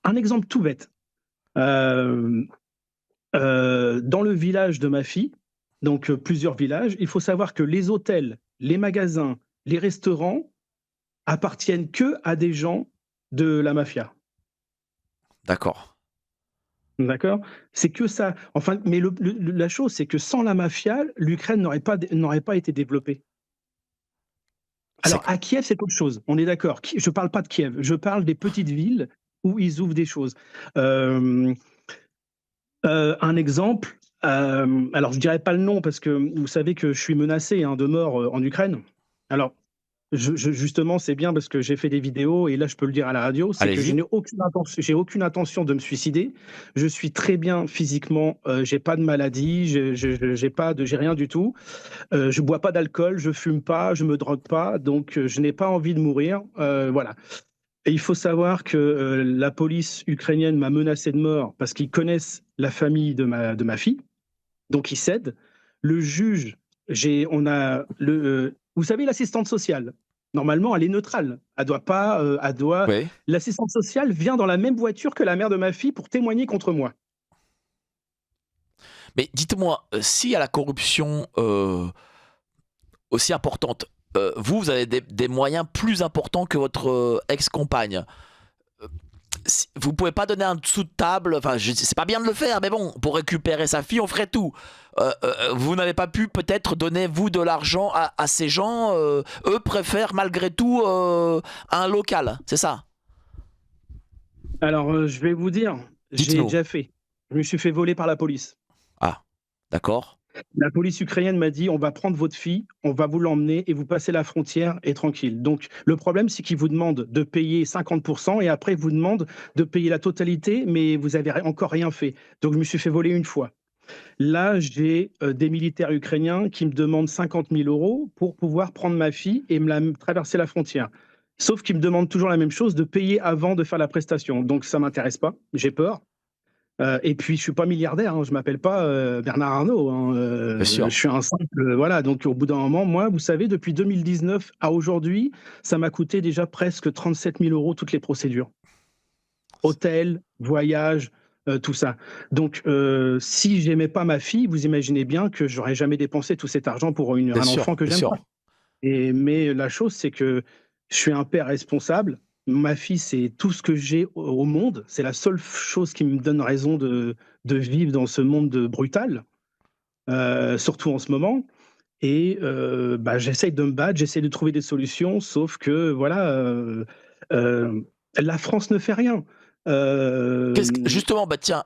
Un exemple tout bête. Euh, dans le village de ma fille, donc plusieurs villages, il faut savoir que les hôtels, les magasins, les restaurants appartiennent que à des gens de la mafia. D'accord. D'accord? C'est que ça. Enfin, mais la chose, c'est que sans la mafia, l'Ukraine n'aurait pas été développée. C'est Alors, à Kiev, c'est autre chose. On est d'accord. Je ne parle pas de Kiev. Je parle des petites villes où ils ouvrent des choses. Euh, un exemple. Alors, je dirais pas le nom parce que vous savez que je suis menacé de mort en Ukraine. Alors, justement, c'est bien parce que j'ai fait des vidéos et là, je peux le dire à la radio, c'est que je Allez-y. n'ai aucune intention de me suicider. Je suis très bien physiquement. J'ai pas de maladie. J'ai rien du tout. Je bois pas d'alcool, je fume pas, je me drogue pas, donc je n'ai pas envie de mourir. Voilà. Et il faut savoir que la police ukrainienne m'a menacé de mort parce qu'ils connaissent la famille de ma fille, donc ils cèdent. Le juge, on a vous savez, l'assistante sociale. Normalement, elle est neutrale. Elle doit pas, Oui. l'assistante sociale vient dans la même voiture que la mère de ma fille pour témoigner contre moi. Mais dites-moi, s'il y a la corruption aussi importante, vous avez des moyens plus importants que votre ex-compagne. Vous pouvez pas donner un dessous de table, enfin, c'est pas bien de le faire, mais bon, pour récupérer sa fille, on ferait tout. Vous n'avez pas pu peut-être donner, vous, de l'argent à ces gens. Eux préfèrent malgré tout un local, c'est ça? Alors, je vais vous dire, j'ai Dites-nous. déjà fait. Je me suis fait voler par la police. Ah, d'accord. La police ukrainienne m'a dit: «On va prendre votre fille, on va vous l'emmener et vous passez la frontière et tranquille». Donc le problème, c'est qu'ils vous demandent de payer 50 et après ils vous demandent de payer la totalité, mais vous avez encore rien fait. Donc je me suis fait voler une fois. Là, j'ai, des militaires ukrainiens qui me demandent 50 000 € pour pouvoir prendre ma fille et traverser la frontière. Sauf qu'ils me demandent toujours la même chose, de payer avant de faire la prestation. Donc ça m'intéresse pas, j'ai peur. Et puis je suis pas milliardaire, je m'appelle pas Bernard Arnault, Bien je sûr. suis un simple, voilà. Donc au bout d'un moment, moi, vous savez, depuis 2019 à aujourd'hui, ça m'a coûté déjà presque 37 000 € toutes les procédures. Hôtel, voyage, tout ça. Donc si j'aimais pas ma fille, vous imaginez bien que j'aurais jamais dépensé tout cet argent pour Bien un sûr, enfant que bien j'aime sûr. pas. Mais la chose, c'est que je suis un père responsable. Ma fille, c'est tout ce que j'ai au monde. C'est la seule chose qui me donne raison de vivre dans ce monde brutal, surtout en ce moment. Et bah, j'essaye de me battre, j'essaie de trouver des solutions, sauf que voilà, euh, la France ne fait rien. Euh, Justement, bah tiens,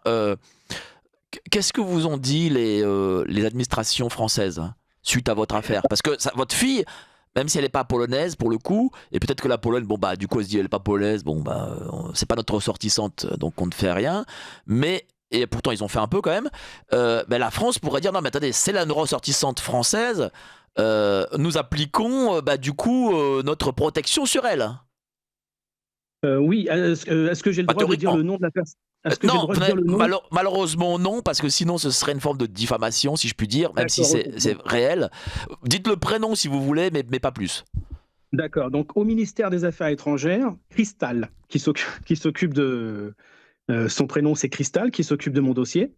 qu'est-ce que vous ont dit les administrations françaises, hein, suite à votre affaire? Parce que votre fille, même si elle n'est pas polonaise pour le coup, et peut-être que la Pologne, bon bah du coup elle se dit elle n'est pas polonaise, bon bah c'est pas notre ressortissante, donc on ne fait rien. Mais et pourtant ils ont fait un peu quand même. Ben, la France pourrait dire non mais attendez, c'est la ressortissante française, nous appliquons bah du coup notre protection sur elle. oui, est-ce que j'ai le Pas droit de dire le théoriquement. nom de la personne? Est-ce que j'ai le Non, droit de dire le nom? malheureusement non, parce que sinon ce serait une forme de diffamation, si je puis dire, même si D'accord, OK. c'est réel. Dites le prénom si vous voulez, mais pas plus. D'accord, donc au ministère des Affaires étrangères, Cristal, qui s'occupe de, son prénom c'est Cristal, qui s'occupe de mon dossier.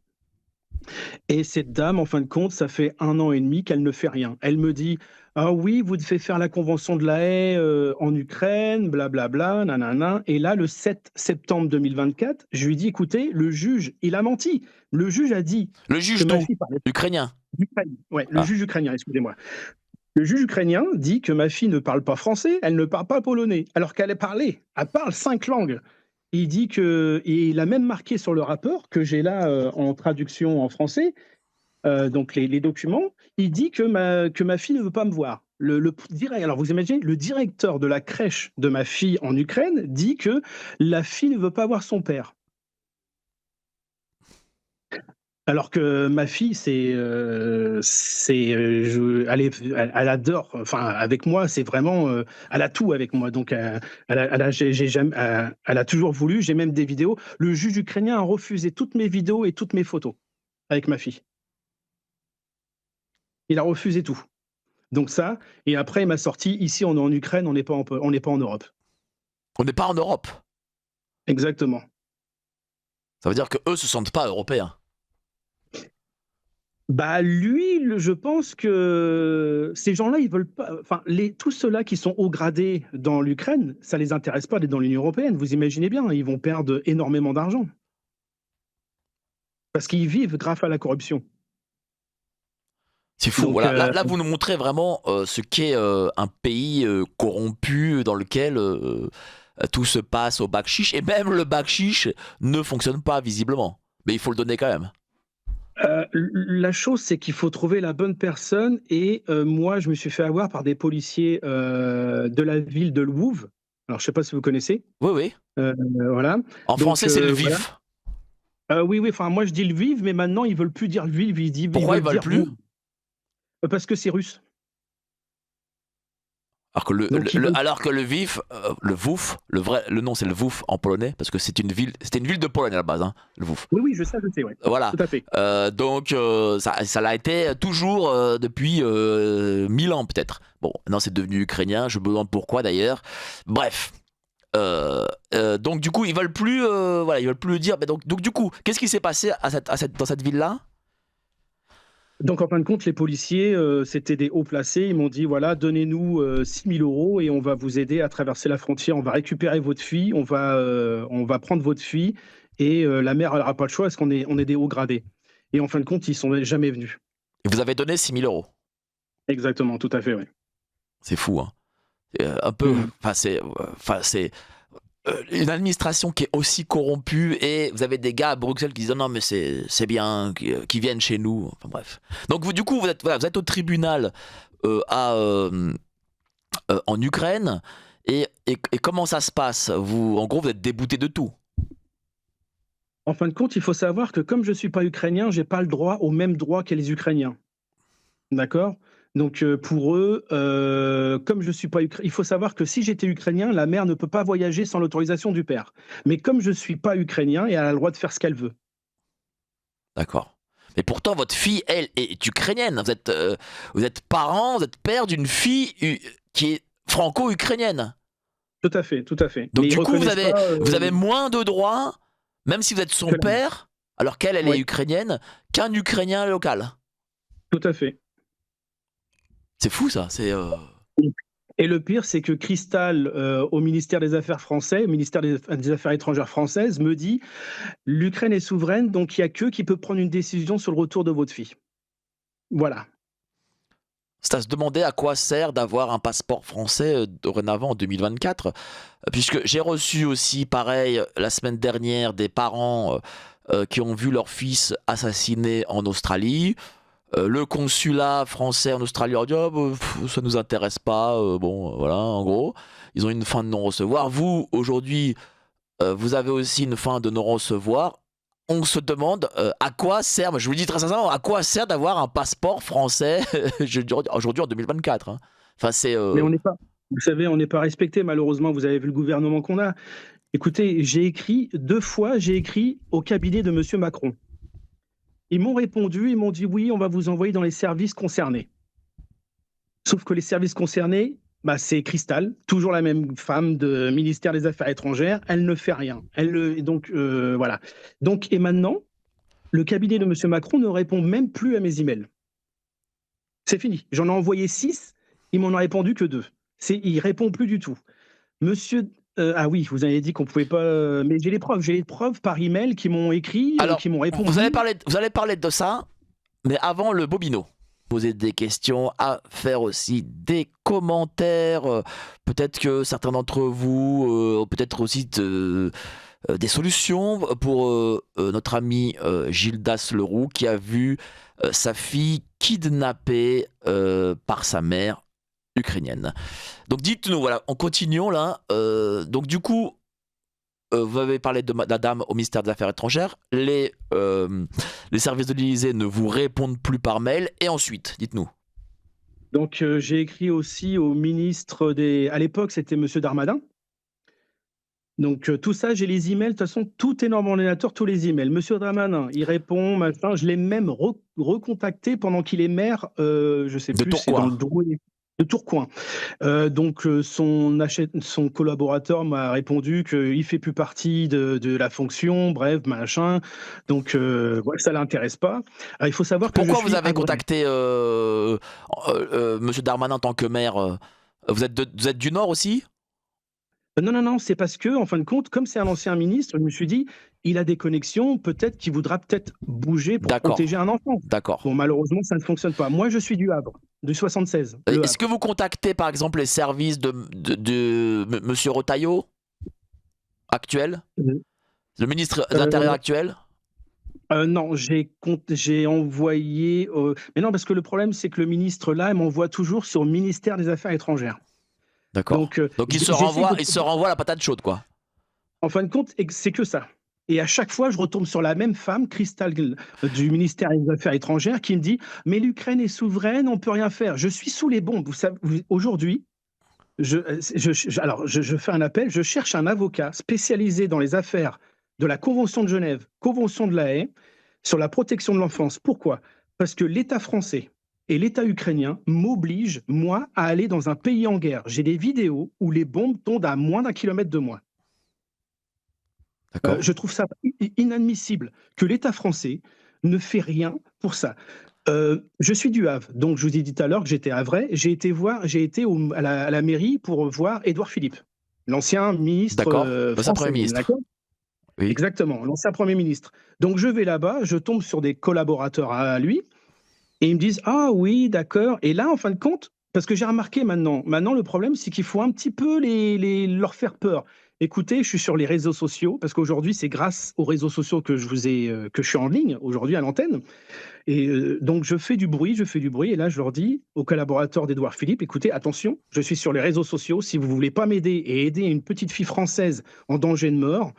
Et cette dame, en fin de compte, ça fait 1 an et demi qu'elle ne fait rien. Elle me dit: «Ah oui, vous devez faire la convention de La Haye, en Ukraine, blablabla, nanana». Et là, le 7 septembre 2024, je lui dis: «Écoutez, le juge, il a menti. Le juge a dit Le que juge ma d'où? fille parlait Ukrainien. d'Ukraine». Ouais, le Ah. juge ukrainien, excusez-moi. Le juge ukrainien dit que ma fille ne parle pas français, elle ne parle pas polonais, alors qu'elle est parlée. Elle parle 5 langues. Il dit que et il a même marqué sur le rapport que j'ai là, en traduction en français, donc les documents, il dit que ma fille ne veut pas me voir. Alors vous imaginez, le directeur de la crèche de ma fille en Ukraine dit que la fille ne veut pas voir son père. Alors que ma fille, elle adore, enfin avec moi, c'est vraiment, elle a tout avec moi. Donc, elle a j'ai jamais elle a toujours voulu, j'ai même des vidéos. Le juge ukrainien a refusé toutes mes vidéos et toutes mes photos avec ma fille. Il a refusé tout. Donc ça, et après il m'a sorti: «Ici, on est en Ukraine, on n'est pas en Europe». On n'est pas en Europe. Exactement. Ça veut dire que eux se sentent pas européens. Bah, lui, je pense que ces gens-là, ils veulent pas, enfin, tous ceux-là qui sont haut gradés dans l'Ukraine, ça les intéresse pas d'être dans l'Union européenne. Vous imaginez bien, ils vont perdre énormément d'argent parce qu'ils vivent grâce à la corruption. C'est fou. Donc, Voilà. Là, vous nous montrez vraiment ce qu'est un pays corrompu dans lequel tout se passe au bac-chiche. Et même le bac-chiche ne fonctionne pas visiblement. Mais il faut le donner quand même. la chose, c'est qu'il faut trouver la bonne personne et moi, je me suis fait avoir par des policiers, de la ville de Lwów. Alors, je sais pas si vous connaissez? Oui, oui. Voilà. En Donc, français, c'est voilà. Lviv. Oui, oui, enfin, moi, je dis Lviv, mais maintenant, ils veulent plus dire Lviv, ils Pourquoi ils veulent veulent dire plus? Lwów, parce que c'est russe. Alors que Donc ils veulent alors que le Lviv, le Vuf, le nom c'est le Vuf en polonais, parce que c'était une ville de Pologne à la base, hein, le Vuf. oui, oui, je sais, ouais. Voilà. Tout à fait. Donc ça l'a été toujours depuis 1000 ans peut-être. Bon, maintenant c'est devenu ukrainien, je me demande pourquoi d'ailleurs. Bref. Donc du coup ils veulent plus, voilà, ils veulent plus le dire. Mais donc du coup, qu'est-ce qui s'est passé dans cette ville-là? Donc en fin de compte, les policiers, c'était des hauts placés, ils m'ont dit: «Voilà, donnez-nous, 6 000 € et on va vous aider à traverser la frontière. On va récupérer votre fille, on va prendre votre fille et la mère, elle aura pas le choix parce on est des hauts gradés». Et en fin de compte, ils sont jamais venus. Et vous avez donné 6 000 €. Exactement, tout à fait, oui. C'est fou, hein. Un peu, Mmh. c'est une administration qui est aussi corrompue et vous avez des gars à Bruxelles qui disent non mais c'est bien qui viennent chez nous. Enfin bref. Donc du coup vous êtes au tribunal en Ukraine et comment ça se passe? En gros vous êtes débouté de tout. En fin de compte, il faut savoir que comme je suis pas ukrainien, j'ai pas le droit aux mêmes droits que les Ukrainiens. D'accord? Donc, pour eux, comme je suis pas il faut savoir que si j'étais ukrainien, la mère ne peut pas voyager sans l'autorisation du père. Mais comme je suis pas ukrainien, elle a le droit de faire ce qu'elle veut. D'accord. Mais pourtant votre fille elle est ukrainienne. Vous êtes parent, vous êtes père d'une fille qui est franco-ukrainienne. Tout à fait, tout à fait. Donc Mais ils du coup reconnaissent pas, vous avez moins de droits, même si vous êtes son que la mère. père, alors qu'elle elle est Oui, ukrainienne, qu'un Ukrainien local. tout à fait. C'est fou ça. Et le pire, c'est que Cristal, au ministère des Affaires français, au ministère des Affaires étrangères françaises, me dit: «L'Ukraine est souveraine, donc il y a qu'eux qui peuvent prendre une décision sur le retour de votre fille». Voilà. C'est à se demander à quoi sert d'avoir un passeport français dorénavant en 2024, puisque j'ai reçu aussi, pareil, la semaine dernière, des parents qui ont vu leur fils assassiné en Australie. Le consulat français en Australie leur dit oh, bah, ça nous intéresse pas, bon, voilà, en gros. Ils ont une fin de non-recevoir. Vous, aujourd'hui, vous avez aussi une fin de non-recevoir. On se demande à quoi sert, je vous le dis très sincèrement, à quoi sert d'avoir un passeport français aujourd'hui en 2024, hein. Enfin, c'est. Mais on n'est pas, vous savez, on n'est pas respecté malheureusement, vous avez vu le gouvernement qu'on a. Écoutez, j'ai écrit 2 fois, j'ai écrit au cabinet de monsieur Macron. Ils m'ont répondu, ils m'ont dit: «Oui, on va vous envoyer dans les services concernés». Sauf que les services concernés, bah, c'est Cristal, toujours la même femme de ministère des Affaires étrangères, elle ne fait rien. Voilà. Donc et maintenant, le cabinet de monsieur Macron ne répond même plus à mes emails. C'est fini. J'en ai envoyé 6, il m'en a répondu que 2. Il répond plus du tout. Monsieur ah oui, vous avez dit qu'on pouvait pas, mais j'ai les preuves par email qui m'ont écrit, Alors, qui m'ont vous allez répondu. parler de ça, mais avant le bobino. Poser des questions, à faire aussi des commentaires. Peut-être que certains d'entre vous ont peut-être aussi des solutions pour notre ami Gildas Leroux qui a vu sa fille kidnappée par sa mère ukrainienne. Donc dites-nous, voilà, en continuant là. Donc du coup, vous avez parlé de la dame au ministère des Affaires étrangères. Les services de l'Élysée ne vous répondent plus par mail. Et ensuite, dites-nous. Donc j'ai écrit aussi au ministre des à l'époque, c'était monsieur Darmanin. Donc tout ça, j'ai les emails, de toute façon, tout est dans mon ordinateur, tous les emails. Monsieur Darmanin, il répond, machin, je l'ai même recontacté pendant qu'il est maire, je sais De plus, c'est dans Tourcoing. le Drouet, de Tourcoing. Son collaborateur m'a répondu qu'il fait plus partie de la fonction, bref, machin. Donc ouais, ça l'intéresse pas. Il faut savoir que je Pourquoi vous suis avez havrais. contacté Monsieur Darmanin en tant que maire vous êtes du Nord aussi? Non, non, non, c'est parce que, en fin de compte, comme c'est un ancien ministre, je me suis dit: «Il a des connexions, peut-être qu'il voudra peut-être bouger pour protéger D'accord, un enfant». d'accord. Bon, malheureusement, ça ne fonctionne pas. Moi, je suis du Havre, du 76, Le Est-ce que Havre. vous contactez par exemple les services de Monsieur Retailleau actuel? Mmh. Le ministre de l'Intérieur Heu actuel? non, j'ai envoyé, mais non, parce que le problème, c'est que le ministre là, il m'envoie toujours sur le ministère des Affaires étrangères. D'accord. Donc Donc j'essaye de il se trouver. renvoie la patate chaude quoi. En fin de compte, c'est que ça. Et à chaque fois, je retombe sur la même femme, Cristal, du ministère des Affaires étrangères, qui me dit: «Mais l'Ukraine est souveraine, on peut rien faire». Je suis sous les bombes. Vous savez, aujourd'hui, je fais un appel, je cherche un avocat spécialisé dans les affaires de la Convention de Genève, Convention de La Haye, sur la protection de l'enfance. Pourquoi? Parce que l'État français et l'État ukrainien m'obligent, moi, à aller dans un pays en guerre. J'ai des vidéos où les bombes tombent à moins d'1 kilomètre de moi. D'accord. Je trouve ça inadmissible que l'État français ne fait rien pour ça. Je suis du Havre, donc je vous ai dit tout à l'heure que j'étais havrais. J'ai été à la mairie pour voir Édouard Philippe, l'ancien ministre, D'accord. Bah, c'est un français, Premier ministre. d'accord? Oui. Exactement, l'ancien Premier ministre. Donc je vais là-bas, je tombe sur des collaborateurs à lui et ils me disent: «Ah oui, d'accord», et là, en fin de compte, parce que j'ai remarqué maintenant le problème, c'est qu'il faut un petit peu leur faire peur. Écoutez, je suis sur les réseaux sociaux parce qu'aujourd'hui, c'est grâce aux réseaux sociaux que je suis en ligne aujourd'hui à l'antenne, et donc je fais du bruit et là, je leur dis aux collaborateurs d'Édouard Philippe: «Écoutez, attention, je suis sur les réseaux sociaux, si vous voulez pas m'aider et aider une petite fille française en danger de mort»,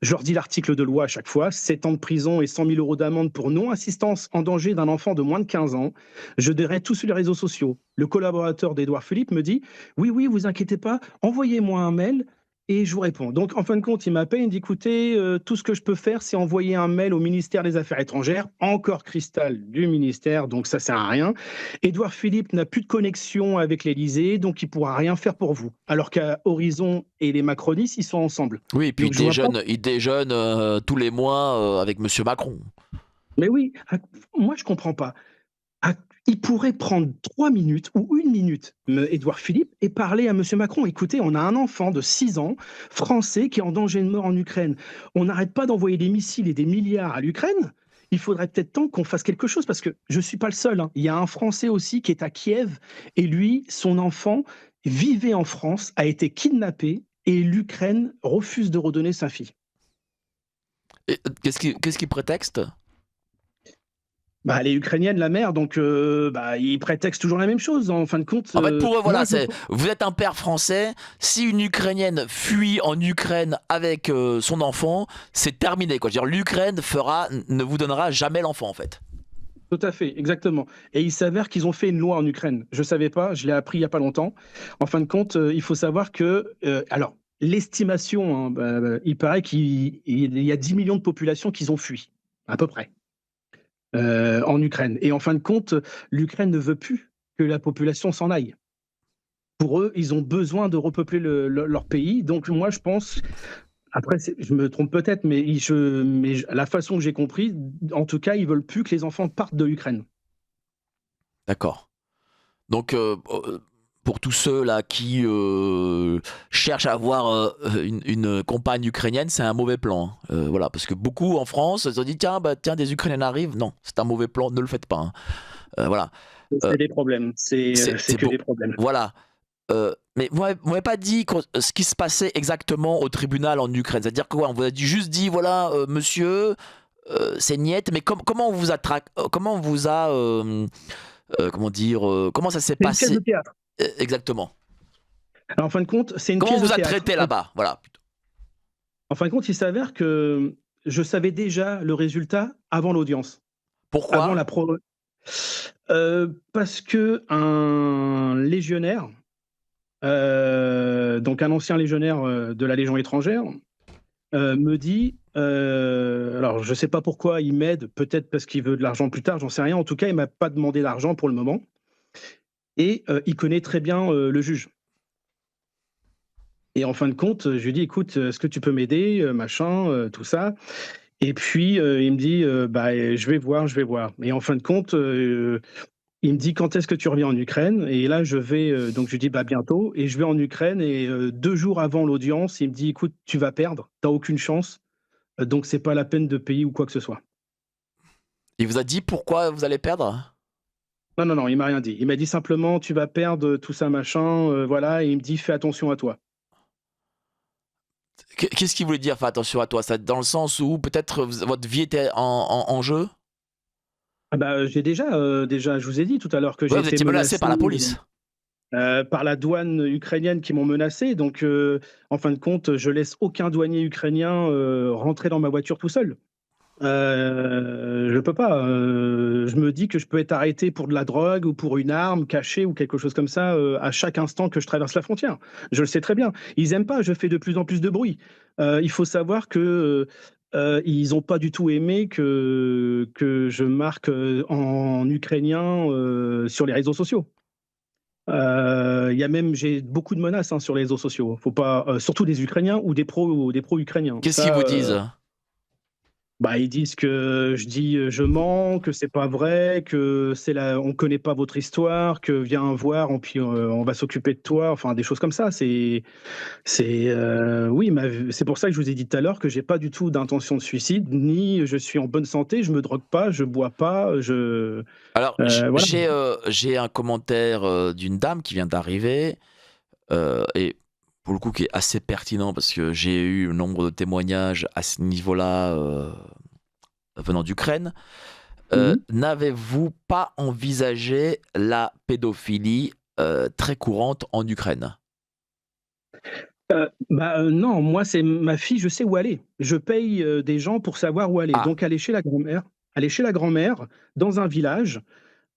je leur dis l'article de loi à chaque fois: 7 ans de prison et 100 000 € d'amende pour non-assistance en danger d'un enfant de moins de 15 ans. Je dirai tout sur les réseaux sociaux. Le collaborateur d'Édouard Philippe me dit: «Oui, oui, vous inquiétez pas, envoyez-moi un mail et je vous réponds». Donc en fin de compte, il m'appelle, il me dit: «Écoutez, tout ce que je peux faire, c'est envoyer un mail au ministère des Affaires étrangères». Encore Cristal du ministère, donc ça sert à rien. «Édouard Philippe n'a plus de connexion avec l'Élysée, donc il pourra rien faire pour vous». Alors qu'à Horizon et les macronistes, ils sont ensemble. Oui, et puis Donc je vois pas. il déjeune tous les mois avec Monsieur Macron. Mais oui, moi je comprends pas. Ah, il pourrait prendre 3 minutes ou 1 minute, Édouard Philippe, et parler à monsieur Macron: «Écoutez, on a un enfant de 6 ans, français, qui est en danger de mort en Ukraine. On n'arrête pas d'envoyer des missiles et des milliards à l'Ukraine. Il faudrait peut-être temps qu'on fasse quelque chose», parce que je ne suis pas le seul, hein. Il y a un Français aussi qui est à Kiev et lui, son enfant vivait en France, a été kidnappé et l'Ukraine refuse de redonner sa fille. Et qu'est-ce qui prétexte? Bah, elle est ukrainienne, la mère, donc bah, ils prétextent toujours la même chose. En fin de compte, En fait, pour eux, moi voilà, je. vous êtes un père français. Si une Ukrainienne fuit en Ukraine avec son enfant, c'est terminé. Quoi. Je veux dire, l'Ukraine ne vous donnera jamais l'enfant, en fait. Tout à fait, exactement. Et il s'avère qu'ils ont fait une loi en Ukraine. Je savais pas, je l'ai appris il y a pas longtemps. En fin de compte, il faut savoir que, alors, l'estimation, hein, il paraît qu'il y a 10 millions de populations qui ont fui, à peu près, en Ukraine. Et en fin de compte, l'Ukraine ne veut plus que la population s'en aille. Pour eux, ils ont besoin de repeupler leur pays. Donc moi, je pense, après, je me trompe peut-être, mais, la façon que j'ai compris, en tout cas, ils veulent plus que les enfants partent de l'Ukraine. D'accord. Donc, pour tous ceux là qui cherchent à avoir une compagne ukrainienne, c'est un mauvais plan, hein. Voilà, parce que beaucoup en France se disent tiens, des Ukrainiens arrivent. Non, c'est un mauvais plan, ne le faites pas, hein. Voilà. Euh, C'est des problèmes, c'est c'est que bon. des problèmes. Voilà. Mais vous m'avez pas dit ce qui se passait exactement au tribunal en Ukraine. C'est-à-dire quoi? On vous a juste dit voilà, monsieur, c'est niet, mais comment on vous a comment on vous a comment dire, comment ça s'est C'est une pièce de passé théâtre. exactement? Alors, en fin de compte, c'est une Comment on pièce de vous a théâtre. traité là-bas? Voilà. En fin de compte, il s'avère que je savais déjà le résultat avant l'audience, avant Pourquoi? la pro parce qu'un légionnaire, donc un ancien légionnaire, de la Légion étrangère, me dit, alors je sais pas pourquoi il m'aide, peut-être parce qu'il veut de l'argent plus tard, j'en sais rien. En tout cas, il m'a pas demandé d'argent pour le moment et il connaît très bien, le juge. Et en fin de compte, je lui dis: «Écoute, est-ce que tu peux m'aider?» Machin, tout ça. Et puis, il me dit, «Bah, je vais voir, je vais voir». Et en fin de compte, il me dit: «Quand est-ce que tu reviens en Ukraine?» Et là, je vais, donc je lui dis: «Bah, bientôt», et je vais en Ukraine. Et 2 jours avant l'audience, il me dit: «Écoute, tu vas perdre, tu as aucune chance, donc c'est pas la peine de payer ou quoi que ce soit». Il vous a dit pourquoi vous allez perdre? Non, non, non, il m'a rien dit. Il m'a dit simplement: «Tu vas perdre, tout ça, machin», voilà. Et il me dit: «Fais attention à toi». Qu'est-ce qu'il voulait dire? Fais attention à toi. Ça, dans le sens où peut-être votre vie était en jeu? Ah bah, j'ai déjà, je vous ai dit tout à l'heure que j'ai Ouais, vous été étiez menacé menacé, par la police. par la douane ukrainienne qui m'ont menacé. Donc, en fin de compte, je laisse aucun douanier ukrainien, rentrer dans ma voiture tout seul. Je peux pas, je me dis que je peux être arrêté pour de la drogue ou pour une arme cachée ou quelque chose comme ça, à chaque instant que je traverse la frontière. Je le sais très bien. Ils aiment pas, je fais de plus en plus de bruit. Il faut savoir que, ils ont pas du tout aimé que je marque, en ukrainien, sur les réseaux sociaux. Il y a même j'ai beaucoup de menaces, hein, sur les réseaux sociaux. Faut pas, surtout des Ukrainiens ou des pro-ukrainiens. Qu'est-ce qu'ils Ça, vous disent? bah, ils disent que je dis, je mens, que c'est pas vrai, que on connaît pas votre histoire, que viens voir, puis, on va s'occuper de toi, enfin des choses comme ça. Oui, c'est pour ça que je vous ai dit tout à l'heure que j'ai pas du tout d'intention de suicide, ni je suis en bonne santé, je me drogue pas, je bois pas, Alors, voilà. j'ai un commentaire d'une dame qui vient d'arriver, et pour le coup qui est assez pertinent parce que j'ai eu le nombre de témoignages à ce niveau-là venant d'Ukraine. Mmh. N'avez-vous pas envisagé la pédophilie très courante en Ukraine? Bah, non, moi, c'est ma fille, je sais où aller. Je paye, des gens pour savoir où aller. Ah, Donc aller chez la grand-mère, dans un village.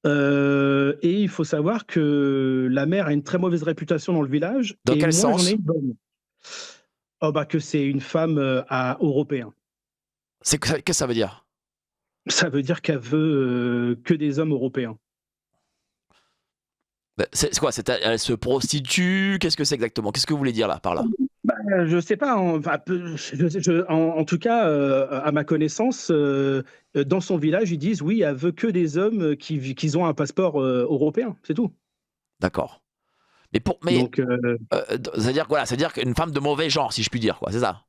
Et il faut savoir que la mère a une très mauvaise réputation dans le village dans et quel moi j'en ai sens? une bonne. Oh bah, que c'est une femme, à européen. Qu'est-ce que ça veut dire? Ça veut dire qu'elle veut, que des hommes européens. Bah, c'est quoi? Elle se prostitue? Qu'est-ce que c'est exactement? Qu'est-ce que vous voulez dire là, par là? Bah, je sais pas, enfin peu je en tout cas, à ma connaissance, dans son village, ils disent: «Oui, elle veut que des hommes, qui ont un passeport, européen», c'est tout. D'accord. Mais Donc, c'est-à-dire quoi? C'est-à-dire qu'une femme de mauvais genre, si je puis dire, quoi, c'est ça?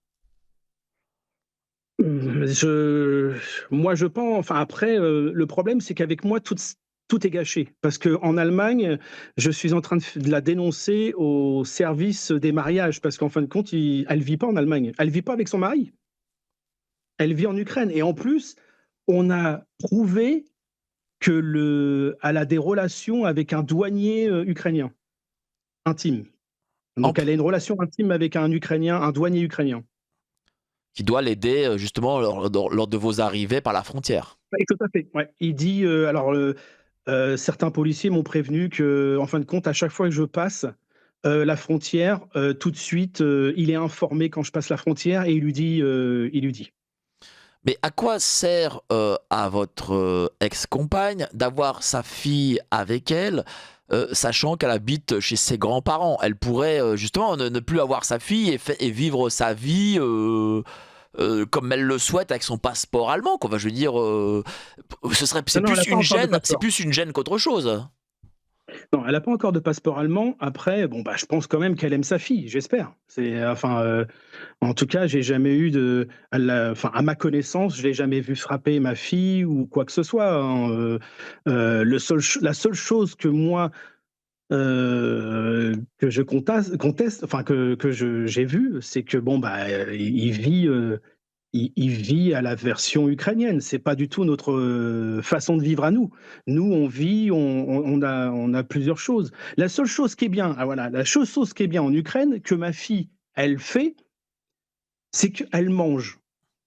Je moi, je pense, enfin après, le problème, c'est qu'avec moi, tout est gâché. Parce qu'en Allemagne, je suis en train de la dénoncer au service des mariages, parce qu'en fin de compte, elle vit pas en Allemagne. Elle vit pas avec son mari. Elle vit en Ukraine. Et en plus, on a prouvé elle a des relations avec un douanier, ukrainien, intime. En Donc p elle a une relation intime avec un Ukrainien, un douanier ukrainien. Qui doit l'aider, justement lors de vos arrivées par la frontière? Oui, tout à fait, ouais. Il dit, alors, certains policiers m'ont prévenu que, en fin de compte, à chaque fois que je passe, la frontière, tout de suite, il est informé quand je passe la frontière et il lui dit. Mais à quoi sert à votre ex-compagne d'avoir sa fille avec elle, sachant qu'elle habite chez ses grands-parents? Elle pourrait justement ne plus avoir sa fille et vivre sa vie comme elle le souhaite avec son passeport allemand, quoi. Enfin, je veux dire, c'est Non, non, elle plus a pas une encore de gêne, c'est passeport. plus une gêne qu'autre chose. Non, elle a pas encore de passeport allemand. Après, bon, bah, je pense quand même qu'elle aime sa fille, j'espère. Enfin, en tout cas, j'ai jamais eu enfin, à ma connaissance, je l'ai jamais vu frapper ma fille ou quoi que ce soit, hein, la seule chose que moi, que je conteste, enfin j'ai vu, c'est que bon, bah, il vit à la version ukrainienne. C'est pas du tout notre façon de vivre à nous. Nous, on vit, on a plusieurs choses. La seule chose qui est bien, ah voilà, la seule chose qui est bien en Ukraine que ma fille, elle fait, c'est qu'elle mange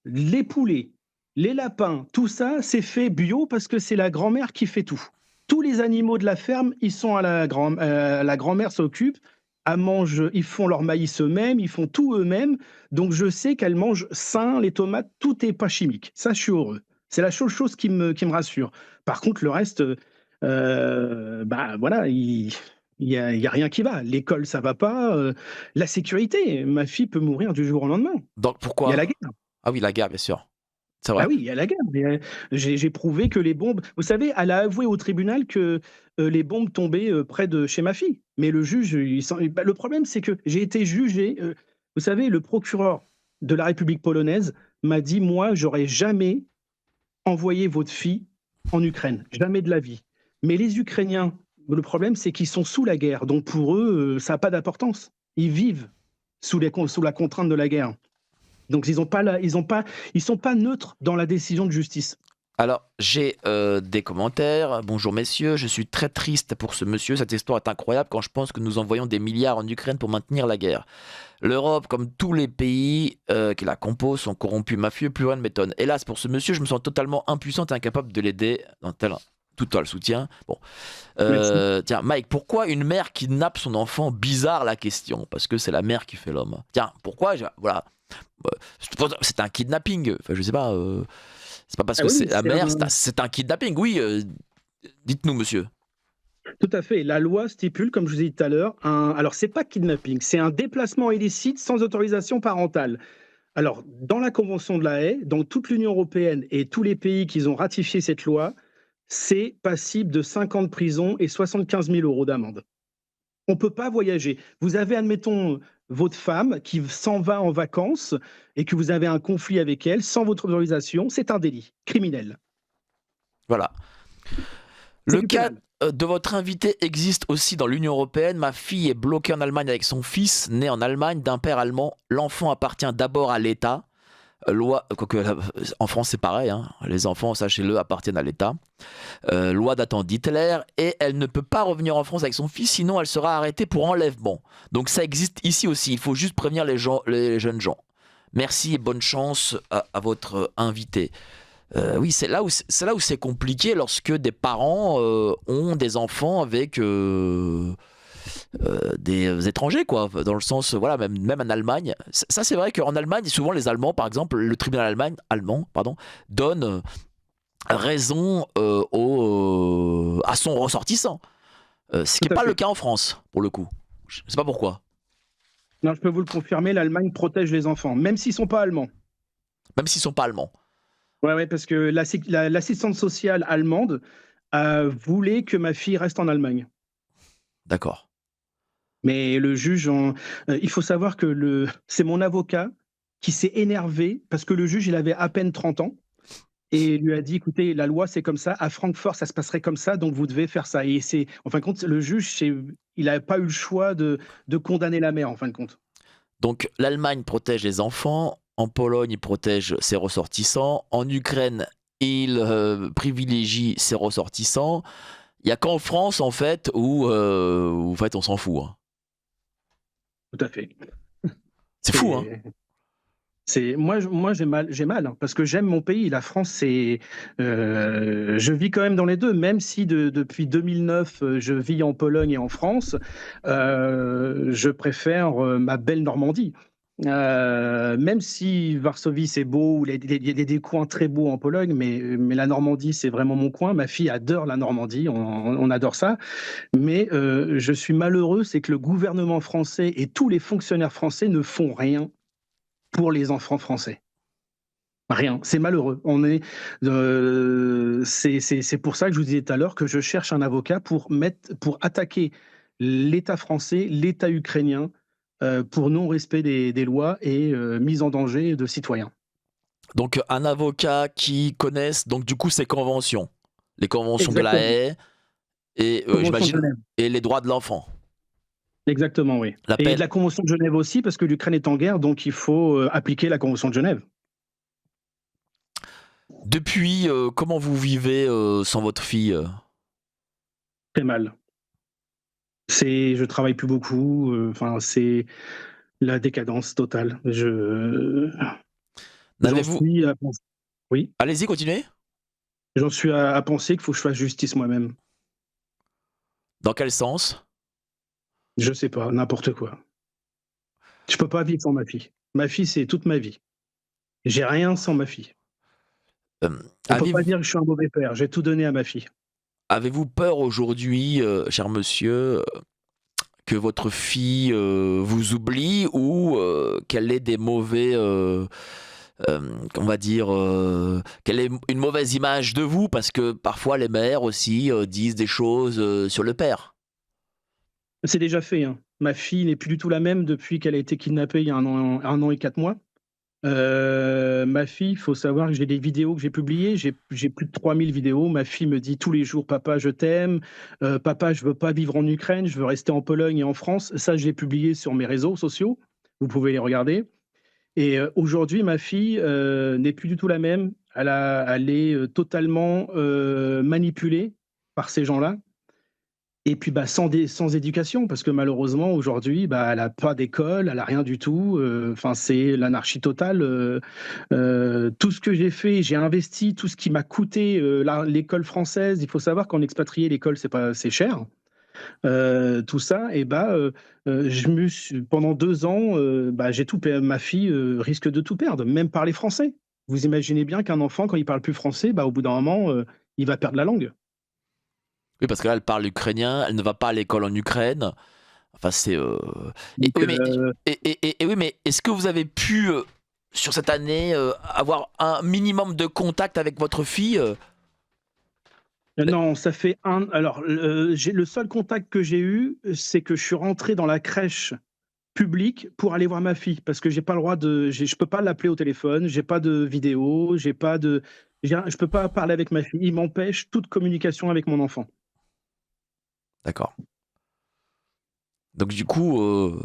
les poulets, les lapins, tout ça, c'est fait bio parce que c'est la grand-mère qui fait tout. Tous les animaux de la ferme, ils sont la grand-mère s'occupe, elle mange, ils font leur maïs eux-mêmes, ils font tout eux-mêmes. Donc je sais qu'elle mange sain, les tomates, tout est pas chimique. Ça, je suis heureux. C'est la seule chose qui me rassure. Par contre, le reste, bah voilà, il y a rien qui va. L'école, ça va pas. La sécurité, ma fille peut mourir du jour au lendemain. Donc Il y a pourquoi? la guerre. Ah oui, la guerre, bien sûr. C'est Bah vrai. oui, il y a la guerre. Mais, j'ai prouvé que les bombes, vous savez, elle a avoué au tribunal que, les bombes tombaient, près de chez ma fille. Mais le juge, le problème, c'est que j'ai été jugé, vous savez, le procureur de la République polonaise m'a dit: «Moi, j'aurais jamais envoyé votre fille en Ukraine, jamais de la vie». Mais les Ukrainiens, le problème, c'est qu'ils sont sous la guerre, donc pour eux, ça a pas d'importance. Ils vivent sous la contrainte de la guerre. Donc ils sont pas neutres dans la décision de justice. Alors, j'ai des commentaires. Bonjour messieurs, je suis très triste pour ce monsieur. Cette histoire est incroyable quand je pense que nous envoyons des milliards en Ukraine pour maintenir la guerre. L'Europe, comme tous les pays qui la composent, sont corrompus, mafieux, plus rien ne m'étonne. Hélas, pour ce monsieur, je me sens totalement impuissante et incapable de l'aider dans tel total soutien. Bon. Merci. Tiens, Mike, pourquoi une mère kidnappe son enfant? Bizarre la question, parce que c'est la mère qui fait l'homme. Tiens, pourquoi voilà. C'est un kidnapping. Enfin, je sais pas. C'est pas parce Ah que oui, c'est oui, la mère, c'est un kidnapping. Oui, dites-nous, monsieur. tout à fait. La loi stipule, comme je vous ai dit tout à l'heure, alors c'est pas kidnapping, c'est un déplacement illicite sans autorisation parentale. Alors, dans la Convention de la Haye, dans toute l'Union européenne et tous les pays qui ont ratifié cette loi, c'est passible de 5 ans de prison et 75 000 € d'amende. On ne peut pas voyager. Vous avez, admettons, votre femme qui s'en va en vacances et que vous avez un conflit avec elle sans votre autorisation, c'est un délit criminel. Voilà. C'est Le du cas pénal. de votre invité existe aussi dans l'Union européenne. Ma fille est bloquée en Allemagne avec son fils, né en Allemagne d'un père allemand. L'enfant appartient d'abord à l'État. Loi, quoique en France c'est pareil, hein. Les enfants, sachez-le, appartiennent à l'État. Loi datant d'Hitler, et elle ne peut pas revenir en France avec son fils, sinon elle sera arrêtée pour enlèvement. Donc ça existe ici aussi. Il faut juste prévenir les jeunes gens. Merci et bonne chance à votre invité. Oui, c'est là où c'est compliqué lorsque des parents ont des enfants avec des étrangers, quoi. Dans le sens, voilà, même en Allemagne. Ça, c'est vrai qu'en Allemagne, souvent les Allemands, par exemple, le tribunal allemand, pardon, donne raison à son ressortissant. Ce qui Tout n'est à pas le fait. cas en France, pour le coup. Je ne sais pas pourquoi. Non, je peux vous le confirmer, l'Allemagne protège les enfants, même s'ils ne sont pas allemands. Même s'ils ne sont pas allemands. Ouais, ouais, parce que l'assistante sociale allemande voulait que ma fille reste en Allemagne. D'accord. Mais le juge, il faut savoir que c'est mon avocat qui s'est énervé parce que le juge, il avait à peine 30 ans et lui a dit: «Écoutez, la loi, c'est comme ça. À Francfort, ça se passerait comme ça, donc vous devez faire ça». Et en fin de compte, le juge, il n'a pas eu le choix de condamner la mère, en fin de compte. Donc l'Allemagne protège les enfants, en Pologne il protège ses ressortissants, en Ukraine il privilégie ses ressortissants. Il n'y a qu'en France en fait où en fait on s'en fout, hein. Tout à fait. C'est fou, hein. C'est Moi j'ai mal, hein, parce que j'aime mon pays. La France, je vis quand même dans les 2, même si depuis 2009, je vis en Pologne et en France, je préfère, ma belle Normandie. Même si Varsovie, c'est beau, ou il y a des coins très beaux en Pologne, mais la Normandie, c'est vraiment mon coin. Ma fille adore la Normandie, on adore ça. Mais, je suis malheureux, c'est que le gouvernement français et tous les fonctionnaires français ne font rien pour les enfants français. Rien, c'est malheureux. C'est pour ça que je vous disais tout à l'heure que je cherche un avocat pour attaquer l'État français, l'État ukrainien, pour non-respect des lois et mise en danger de citoyens. Donc un avocat qui connaisse donc du coup ces conventions, les conventions de la Exactement. Haye et Convention de j'imagine Genève. et les droits de l'enfant. Exactement, oui. Et de L'appel. la Convention de Genève aussi, parce que l'Ukraine est en guerre, donc il faut appliquer la Convention de Genève. Depuis, comment vous vivez sans votre fille? Très mal. Je travaille plus beaucoup, enfin, c'est la décadence totale. J'en N'avez-vous suis à penser oui? Allez-y, continuez. J'en suis à penser qu'il faut que je fasse justice moi-même. Dans quel sens? Je sais pas, n'importe quoi. Je peux pas vivre sans ma fille. Ma fille, c'est toute ma vie. J'ai rien sans ma fille. Hem, On peut pas avez-vous dire que je suis un mauvais père, j'ai tout donné à ma fille. avez-vous peur aujourd'hui, cher monsieur, que votre fille, vous oublie ou qu'elle ait des mauvais, on va dire, qu'elle ait une mauvaise image de vous? Parce que parfois les mères aussi, disent des choses, sur le père. C'est déjà fait, hein. Ma fille n'est plus du tout la même depuis qu'elle a été kidnappée il y a 1 an et 4 mois. Ma fille, il faut savoir que j'ai des vidéos que j'ai publiées, j'ai plus de 3000 vidéos. Ma fille me dit tous les jours: «Papa, je t'aime, papa, je veux pas vivre en Ukraine, je veux rester en Pologne et en France». Ça, je l'ai publié sur mes réseaux sociaux, vous pouvez les regarder et aujourd'hui, ma fille, n'est plus du tout la même. Elle est, totalement, manipulée par ces gens-là et puis, bah, sans éducation parce que malheureusement aujourd'hui, bah, elle a pas d'école, elle a rien du tout, enfin, c'est l'anarchie totale, tout ce que j'ai investi, tout ce qui m'a coûté, l'école française. Il faut savoir qu'en expatrié, l'école, c'est cher. Tout ça et bah, je me suis pendant 2 ans, bah, j'ai tout per ma fille, risque de tout perdre, même parler français. Vous imaginez bien qu'un enfant, quand il parle plus français, bah, au bout d'un moment, il va perdre la langue. Oui, parce que là, elle parle ukrainien, elle ne va pas à l'école en Ukraine. Enfin, c'est, et Donc oui, mais et oui, mais est-ce que vous avez pu, sur cette année, avoir un minimum de contact avec votre fille, non, ça fait j'ai le seul contact que j'ai eu, c'est que je suis rentré dans la crèche publique pour aller voir ma fille parce que j'ai pas le droit je peux pas l'appeler au téléphone, j'ai pas de vidéo, je peux pas parler avec ma fille. Il m'empêche toute communication avec mon enfant. D'accord. Donc du coup, heu,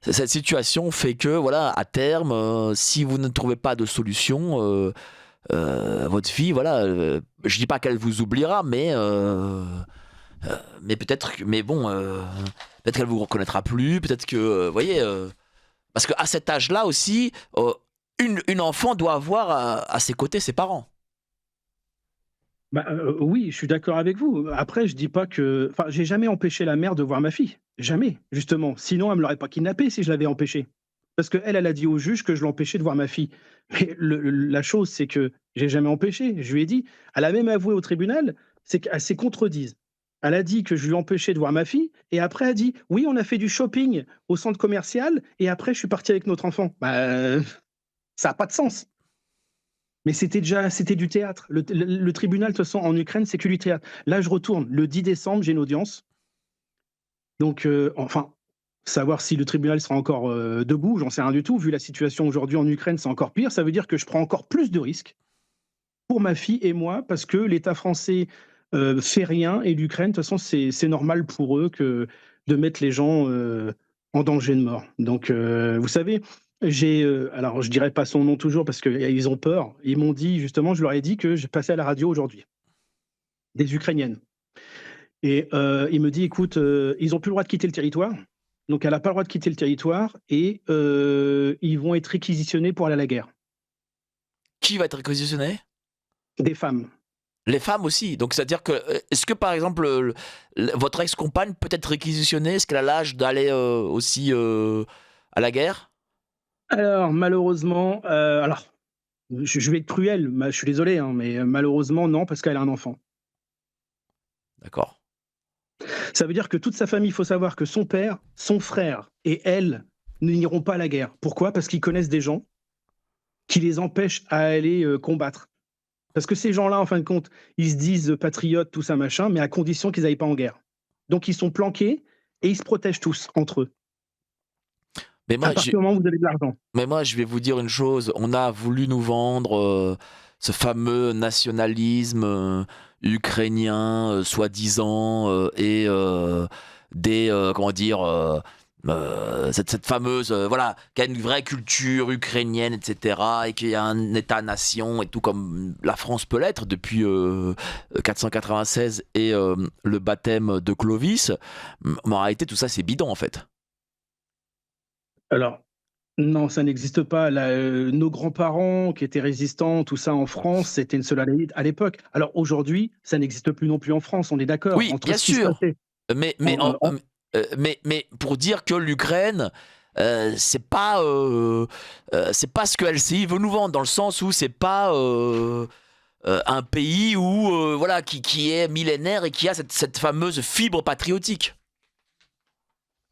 cette situation fait que, voilà, à terme, si vous ne trouvez pas de solution, votre fille, voilà, je dis pas qu'elle vous oubliera, mais peut-être que mais bon, peut-être qu'elle vous reconnaîtra plus, peut-être que, vous voyez, parce qu'à cet âge-là aussi, une enfant doit avoir à ses côtés ses parents. Bah, oui, je suis d'accord avec vous. Après, je dis pas que enfin, j'ai jamais empêché la mère de voir ma fille. Jamais, justement. Sinon, elle me l'aurait pas kidnappée si je l'avais empêchée. Parce qu'elle, elle a dit au juge que je l'empêchais de voir ma fille. Mais la chose, c'est que j'ai jamais empêché. Je lui ai dit, elle a même avoué au tribunal, c'est qu'elle s'est contredise. Elle a dit que je lui empêchais de voir ma fille et après elle dit: «Oui, on a fait du shopping au centre commercial et après je suis parti avec notre enfant». Bah, ça a pas de sens. Mais c'était du théâtre. Le tribunal, de toute façon, en Ukraine, c'est que du théâtre. Là, je retourne le 10 décembre, j'ai une audience. Donc, enfin, savoir si le tribunal sera encore debout, j'en sais rien du tout. Vu la situation aujourd'hui en Ukraine, c'est encore pire. Ça veut dire que je prends encore plus de risques pour ma fille et moi, parce que l'État français fait rien et l'Ukraine, de toute façon, c'est normal pour eux de mettre les gens en danger de mort. Donc, vous savez, alors je dirais pas son nom toujours parce qu'ils ont peur. Ils m'ont dit justement, je leur ai dit que je passais à la radio aujourd'hui, des Ukrainiennes. Et il me dit, écoute, ils ont plus le droit de quitter le territoire. donc elle n'a pas le droit de quitter le territoire et ils vont être réquisitionnés pour aller à la guerre. Qui va être réquisitionné? Des femmes. Les femmes aussi. Donc, c'est-à-dire que, est-ce que par exemple, votre ex-compagne peut être réquisitionnée? Est-ce qu'elle a l'âge d'aller aussi à la guerre? Alors malheureusement, alors je vais être cruel, je suis désolé, hein, mais malheureusement non, parce qu'elle a un enfant. D'accord. Ça veut dire que toute sa famille, il faut savoir que son père, son frère et elle n'iront pas à la guerre. Pourquoi? Parce qu'ils connaissent des gens qui les empêchent à aller combattre. Parce que ces gens-là, en fin de compte, ils se disent patriotes, tout ça, machin, mais à condition qu'ils n'aillent pas en guerre. Donc ils sont planqués et ils se protègent tous entre eux. Mais À moi, partir du moment où vous avez de l'argent. je vais vous dire une chose. On a voulu nous vendre ce fameux nationalisme ukrainien, soi-disant, et comment dire, cette fameuse, voilà, qui a une vraie culture ukrainienne, etc., et qui a un État-nation et tout comme la France peut l'être depuis 496 et le baptême de Clovis. Mais en réalité, tout ça, c'est bidon en fait. Alors, non, ça n'existe pas. Nos grands-parents qui étaient résistants, tout ça en France, c'était une seule à l'époque. Alors aujourd'hui, ça n'existe plus non plus en France, on est d'accord, Oui, entre bien ce qui se sûr. passait. Mais, mais, en- en- en- mais pour dire que l'Ukraine, c'est pas ce que LCI veut nous vendre, dans le sens où c'est pas un pays où, voilà, qui est millénaire et qui a cette fameuse fibre patriotique.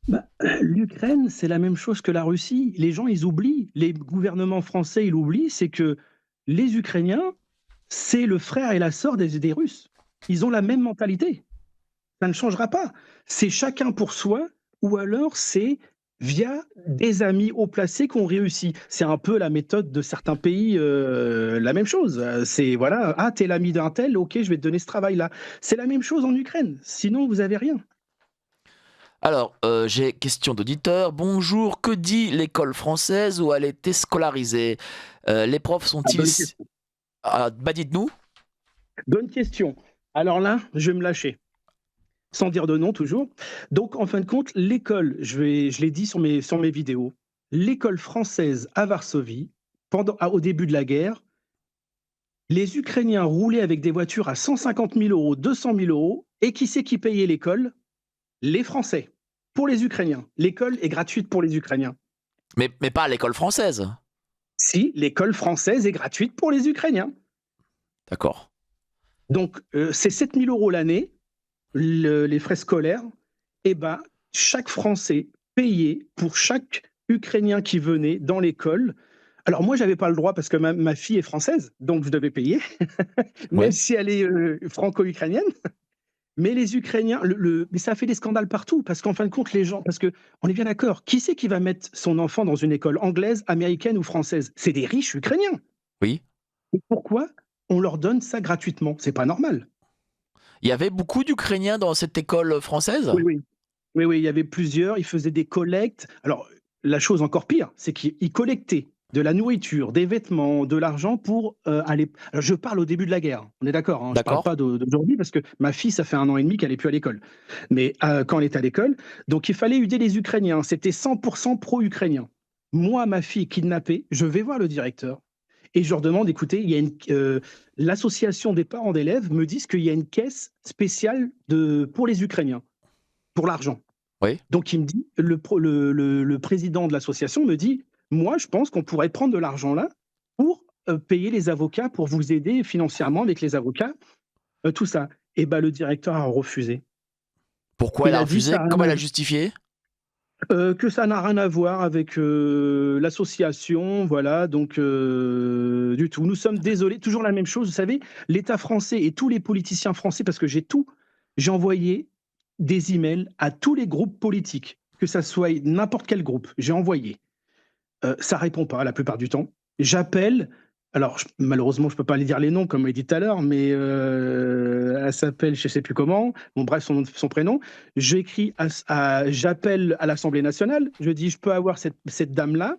Bah, l'Ukraine, c'est la même chose que la Russie. Les gens, ils oublient. Les gouvernements français, ils l'oublient. C'est que les Ukrainiens, c'est le frère et la sœur des Russes. Ils ont la même mentalité. Ça ne changera pas. C'est chacun pour soi, ou alors c'est via des amis haut placés qu'on réussit. C'est un peu la méthode de certains pays, la même chose. C'est voilà, ah, t'es l'ami d'un tel, ok, je vais te donner ce travail-là. C'est la même chose en Ukraine. Sinon, vous avez rien. Alors, j'ai question d'auditeur. Bonjour, que dit l'école française où elle était scolarisée? Les profs Ah, sont-ils... Ah, bah dites-nous. bonne question. Alors là, je vais me lâcher. Sans dire de nom toujours. Donc, en fin de compte, l'école, je l'ai dit sur mes vidéos, l'école française à Varsovie, au début de la guerre, les Ukrainiens roulaient avec des voitures à 150 000 euros, 200 000 euros, et qui c'est qui payait l'école? Les Français. Pour les Ukrainiens. L'école est gratuite pour les Ukrainiens. Mais pas à l'école française. Si, l'école française est gratuite pour les Ukrainiens. D'accord. Donc, c'est 7 000 euros l'année, les frais scolaires. Et ben, chaque Français payait pour chaque Ukrainien qui venait dans l'école. Alors moi, j'avais pas le droit parce que ma fille est française, donc je devais payer, même Oui. si elle est franco-ukrainienne. Mais les Ukrainiens, mais ça a fait des scandales partout, parce qu'en fin de compte, les gens, parce que on est bien d'accord, qui c'est qui va mettre son enfant dans une école anglaise, américaine ou française? C'est des riches Ukrainiens. Oui. Et pourquoi on leur donne ça gratuitement? C'est pas normal. Il y avait beaucoup d'Ukrainiens dans cette école française? Oui, oui. Oui, oui, il y avait plusieurs, ils faisaient des collectes. Alors, la chose encore pire, c'est qu'ils collectaient de la nourriture, des vêtements, de l'argent pour aller. Alors, je parle au début de la guerre, on est d'accord, hein, je ne parle D'accord. pas d'aujourd'hui parce que ma fille, ça fait 1 an et demi qu'elle n'est plus à l'école. Mais quand elle était à l'école, donc il fallait aider les Ukrainiens, c'était 100% pro-ukrainien. Moi, ma fille kidnappée, je vais voir le directeur et je leur demande, écoutez, l'association des parents d'élèves me disent qu'il y a une caisse spéciale pour les Ukrainiens, pour l'argent. Oui. Donc il me dit, le président de l'association me dit, moi je pense qu'on pourrait prendre de l'argent là pour payer les avocats, pour vous aider financièrement avec les avocats, tout ça. Et ben le directeur a refusé. Pourquoi elle Il a a dit refusé? Comment elle a justifié? que ça n'a rien à voir avec l'association, voilà, donc du tout. Nous sommes désolés, toujours la même chose, vous savez, l'État français et tous les politiciens français, parce que j'ai envoyé des emails à tous les groupes politiques, que ça soit n'importe quel groupe, j'ai envoyé. Ça répond pas la plupart du temps. J'appelle, alors malheureusement je peux pas aller dire les noms comme elle dit tout à l'heure, mais elle s'appelle je sais plus comment, bon bref son prénom. J'appelle à l'Assemblée nationale, je dis je peux avoir cette dame là.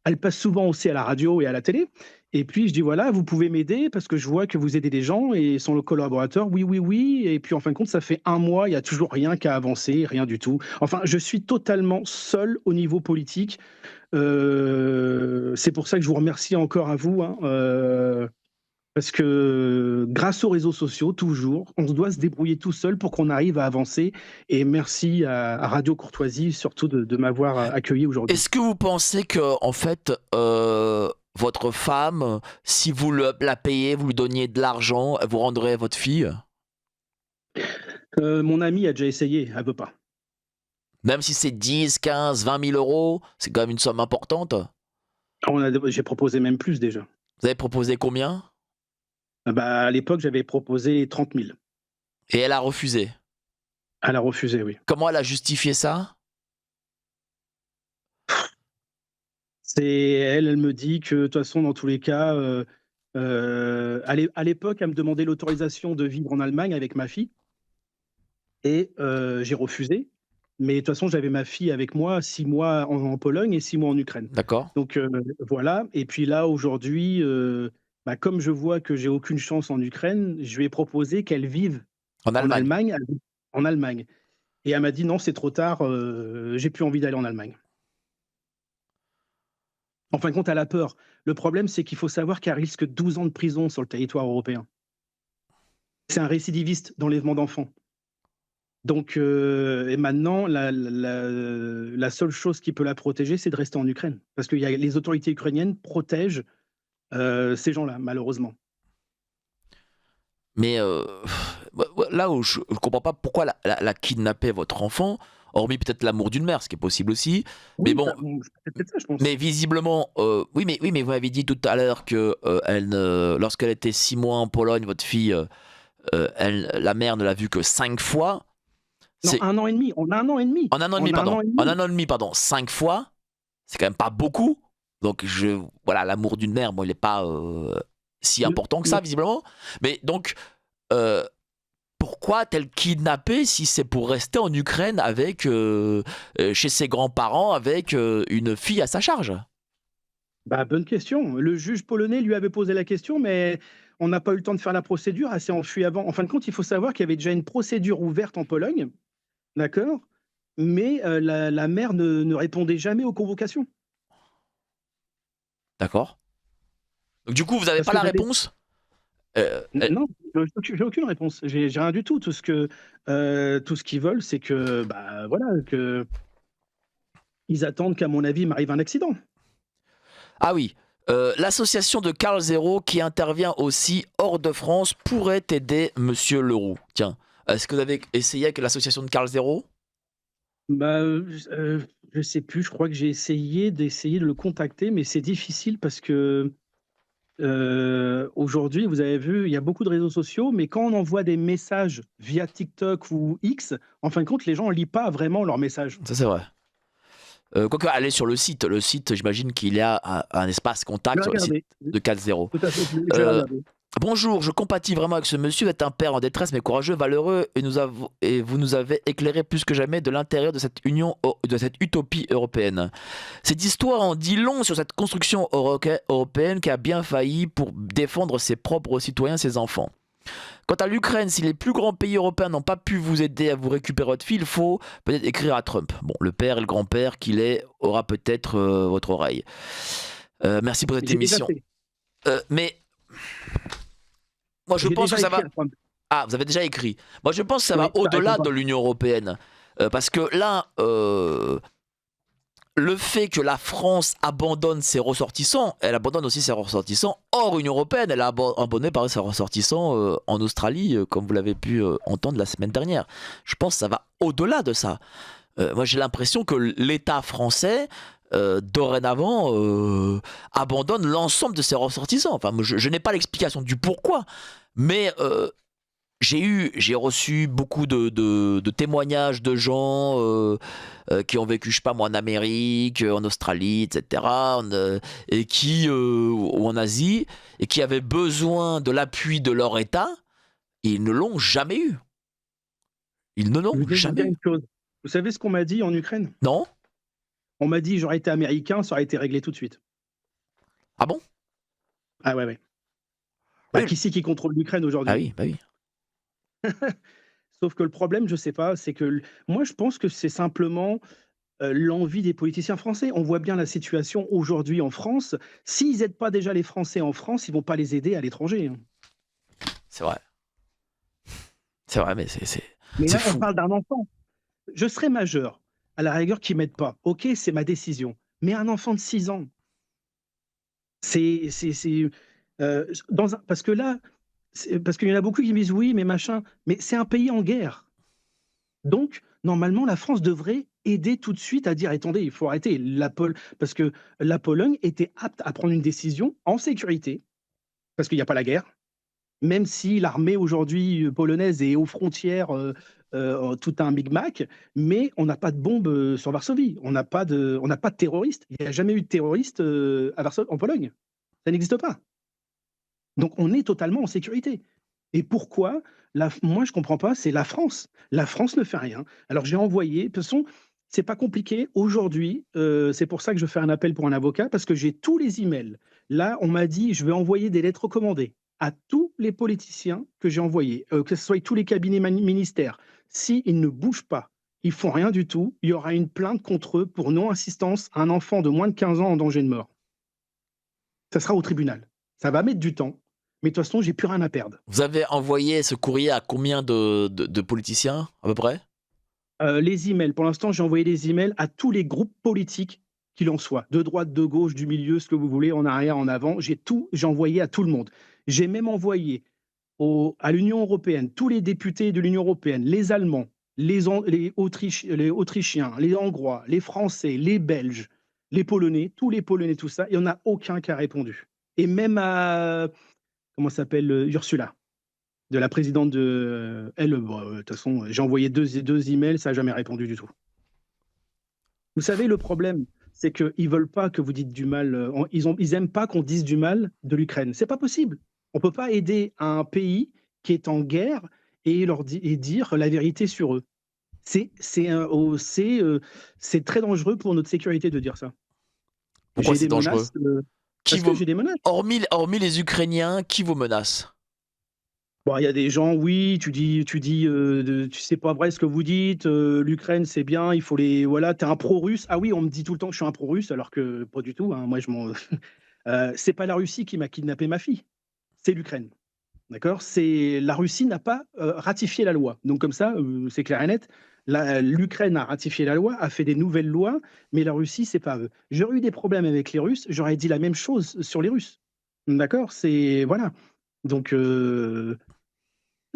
elle passe souvent aussi à la radio et à la télé. Et puis je dis: «Voilà, vous pouvez m'aider parce que je vois que vous aidez des gens» et son collaborateur: «Oui, oui, oui» et puis en fin de compte, ça fait un mois, il y a toujours rien qui a avancé, rien du tout. Enfin, je suis totalement seul au niveau politique. C'est pour ça que je vous remercie encore à vous, hein, parce que grâce aux réseaux sociaux, toujours, on doit se débrouiller tout seul pour qu'on arrive à avancer et merci à Radio Courtoisie surtout de m'avoir, accueilli aujourd'hui. Est-ce que vous pensez que, en fait, votre femme, si vous la payez, vous lui donniez de l'argent, elle vous rendrait votre fille? Mon amie a déjà essayé, elle veut pas. Même si c'est 10, 15, 20 000 euros, c'est quand même une somme importante. J'ai proposé même plus déjà. Vous avez proposé combien? Ah bah, à l'époque, j'avais proposé 30 000. Et elle a refusé. Elle a refusé, oui. Comment elle a justifié ça? C'est elle me dit que de toute façon, dans tous les cas, à l'époque, elle me demandait l'autorisation de vivre en Allemagne avec ma fille et j'ai refusé. Mais de toute façon, j'avais ma fille avec moi 6 mois en Pologne et 6 mois en Ukraine. D'accord. Donc voilà et puis là, aujourd'hui, bah, comme je vois que j'ai aucune chance en Ukraine, je lui ai proposé qu'elle vive En en Allemagne. Allemagne, en Allemagne et elle m'a dit: «Non, c'est trop tard, j'ai plus envie d'aller en Allemagne». En fin de compte, elle a peur. Le problème, c'est qu'il faut savoir qu'elle risque 12 ans de prison sur le territoire européen. C'est un récidiviste d'enlèvement d'enfants. Donc et maintenant, la seule chose qui peut la protéger, c'est de rester en Ukraine. Parce que les autorités ukrainiennes protègent, ces gens-là, malheureusement. Mais là où je ne comprends pas pourquoi elle a kidnappé votre enfant, hormis peut-être l'amour d'une mère, ce qui est possible aussi. Mais Oui, bon, c'est peut-être ça, je pense. mais visiblement, oui, mais vous m'avez dit tout à l'heure que lorsqu'elle était 6 mois en Pologne, votre fille, la mère ne l'a vue que 5 fois. Non, C'est 1 an et demi, on a 1 an et demi. en un an et demi, On a 1 pardon. an et En demi. un an et demi, pardon, 5 fois. C'est quand même pas beaucoup. Donc voilà, l'amour d'une mère, bon, il n'est pas si Le important que le ça, visiblement. Mais donc, euh, pourquoi a-t-elle kidnappé si c'est pour rester en Ukraine avec chez ses grands-parents avec une fille à sa charge? Bah, bonne question. Le juge polonais lui avait posé la question, mais on n'a pas eu le temps de faire la procédure, elle s'est enfuie avant. En fin de compte, il faut savoir qu'il y avait déjà une procédure ouverte en Pologne, d'accord? Mais la mère ne répondait jamais aux convocations. D'accord. Donc du coup, vous n'avez Parce pas que la j'avais réponse. non, j'ai aucune réponse. J'ai rien du tout. Tout ce qu'ils veulent, c'est que, bah, voilà, qu'ils attendent qu'à mon avis, il m'arrive un accident. Ah oui, l'association de Carl Zero qui intervient aussi hors de France pourrait aider Monsieur Leroux. Tiens, est-ce que vous avez essayé avec l'association de Carl Zero? Bah, je sais plus, je crois que j'ai d'essayer de le contacter, mais c'est difficile parce que aujourd'hui, vous avez vu, il y a beaucoup de réseaux sociaux, mais quand on envoie des messages via TikTok ou X, en fin de compte, les gens ne lisent pas vraiment leurs messages. Ça c'est vrai. Quoique, allez sur le site. Le site, j'imagine qu'il y a un espace Je contact vais sur le site regarder. de Carl Zero. Tout à fait, je vais Euh, regarder. Bonjour, je compatis vraiment avec ce monsieur. Vous êtes un père en détresse, mais courageux, valeureux, et vous nous avez éclairé plus que jamais de l'intérieur de cette de cette utopie européenne. Cette histoire en dit long sur cette construction européenne qui a bien failli pour défendre ses propres citoyens, ses enfants. Quant à l'Ukraine, si les plus grands pays européens n'ont pas pu vous aider à vous récupérer votre fille, il faut peut-être écrire à Trump. Bon, le père et le grand-père qu'il est aura peut-être votre oreille. Merci pour cette J'ai déjà émission. fait. Mais moi, je J'ai pense que déjà ça écrit va. à Trump. Ah, vous avez déjà écrit. Moi, je pense que ça va Oui, ça répond au-delà pas. de l'Union européenne. Parce que là, le fait que la France abandonne ses ressortissants, elle abandonne aussi ses ressortissants hors Union européenne. Elle a abandonné par ses ressortissants en Australie, comme vous l'avez pu entendre la semaine dernière. Je pense que ça va au-delà de ça. Moi, j'ai l'impression que l'État français, dorénavant, abandonne l'ensemble de ses ressortissants. Enfin, je n'ai pas l'explication du pourquoi, mais j'ai reçu beaucoup de témoignages de gens qui ont vécu, je sais pas moi, en Amérique, en Australie, etc., et ou en Asie, et qui avaient besoin de l'appui de leur État, et ils ne l'ont jamais eu. Ils ne l'ont Je vais vous jamais dire eu. une chose. Vous savez ce qu'on m'a dit en Ukraine? Non? On m'a dit: «J'aurais été américain, ça aurait été réglé tout de suite». Ah bon? Ah ouais, ouais. Bah, Oui. qui c'est qui contrôle l'Ukraine Ah aujourd'hui? oui, bah oui. Sauf que le problème, je sais pas, c'est que moi je pense que c'est simplement, l'envie des politiciens français. On voit bien la situation aujourd'hui en France. S'ils aident pas déjà les Français en France, ils vont pas les aider à l'étranger, hein. C'est vrai. C'est vrai, mais Mais c'est là, on fou. parle d'un enfant. Je serai majeur, à la rigueur qu'ils m'aident pas. OK, c'est ma décision. Mais un enfant de 6 ans, c'est, dans un parce que là, parce qu'il y en a beaucoup qui me disent: «Oui, mais machin», mais c'est un pays en guerre. Donc, normalement, la France devrait aider tout de suite à dire: «Attendez, il faut arrêter». Parce que la Pologne était apte à prendre une décision en sécurité, parce qu'il y a pas la guerre, même si l'armée aujourd'hui, polonaise est aux frontières, tout un micmac, mais on n'a pas de bombes, sur Varsovie. On n'a pas de terroristes. Il n'y a jamais eu de terroristes, en Pologne. Ça n'existe pas. Donc on est totalement en sécurité. Et pourquoi moi je comprends pas, c'est la France. La France ne fait rien. Alors j'ai envoyé, de toute façon, c'est pas compliqué. Aujourd'hui, c'est pour ça que je fais un appel pour un avocat, parce que j'ai tous les emails. Là, on m'a dit, je vais envoyer des lettres recommandées à tous les politiciens que j'ai envoyés, que ce soit tous les cabinets ministères. S'ils ne bougent pas, ils font rien du tout, il y aura une plainte contre eux pour non-assistance à un enfant de moins de 15 ans en danger de mort. Ça sera au tribunal. Ça va mettre du temps, mais de toute façon, j'ai plus rien à perdre. Vous avez envoyé ce courrier à combien de politiciens, à peu près? Les emails, pour l'instant, j'ai envoyé des emails à tous les groupes politiques qu'il en soit, de droite, de gauche, du milieu, ce que vous voulez, en arrière, en avant. J'ai envoyé à tout le monde. J'ai même envoyé à l'Union européenne, tous les députés de l'Union européenne, les Allemands, les Autrichiens, les Hongrois, les Français, les Belges, les Polonais, tous les Polonais, tout ça. Il n'y en a aucun qui a répondu. Et même à, comment ça s'appelle, Ursula. De la présidente de elle, bah, de toute façon, j'ai envoyé deux emails, ça a jamais répondu du tout. Vous savez, le problème, c'est qu'ils veulent pas que vous dites du mal, ils aiment pas qu'on dise du mal de l'Ukraine. C'est pas possible. On peut pas aider un pays qui est en guerre et dire la vérité sur eux. C'est très dangereux pour notre sécurité de dire ça. Pourquoi J'ai c'est des dangereux? menaces, Qui parce que vous j'ai des menaces. hormis les Ukrainiens, qui vous menace? Bon, il y a des gens, oui, c'est pas vrai ce que vous dites, l'Ukraine, c'est bien, il faut les voilà, tu es un pro-russe. Ah oui, on me dit tout le temps que je suis un pro-russe, alors que pas du tout, hein. Moi, je m'en c'est pas la Russie qui m'a kidnappé ma fille, c'est l'Ukraine, d'accord? C'est la Russie n'a pas, ratifié la loi. Donc comme ça, c'est clair et net. L'Ukraine a ratifié la loi, a fait des nouvelles lois, mais la Russie, c'est pas eux. J'aurais eu des problèmes avec les Russes, j'aurais dit la même chose sur les Russes, d'accord? C'est voilà, donc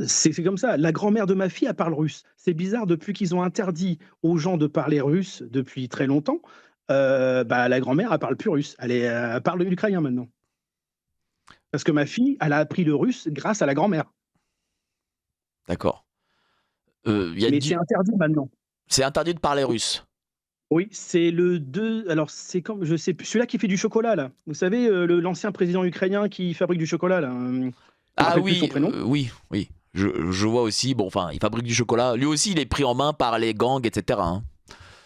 c'est comme ça. La grand-mère de ma fille, elle parle russe. C'est bizarre, depuis qu'ils ont interdit aux gens de parler russe depuis très longtemps, bah, la grand-mère, elle parle plus russe. Elle parle l'ukrainien maintenant. Parce que ma fille, elle a appris le russe grâce à la grand-mère. D'accord. Il y a Mais c'est du interdit maintenant. c'est interdit de parler russe? Oui, c'est le 2. Alors c'est comme je sais plus, celui-là qui fait du chocolat là. Vous savez, l'ancien président ukrainien qui fabrique du chocolat là, je me Ah rappelle plus son oui, prénom. oui, oui. Je vois aussi, bon, enfin, il fabrique du chocolat. Lui aussi, il est pris en main par les gangs, et cetera, hein.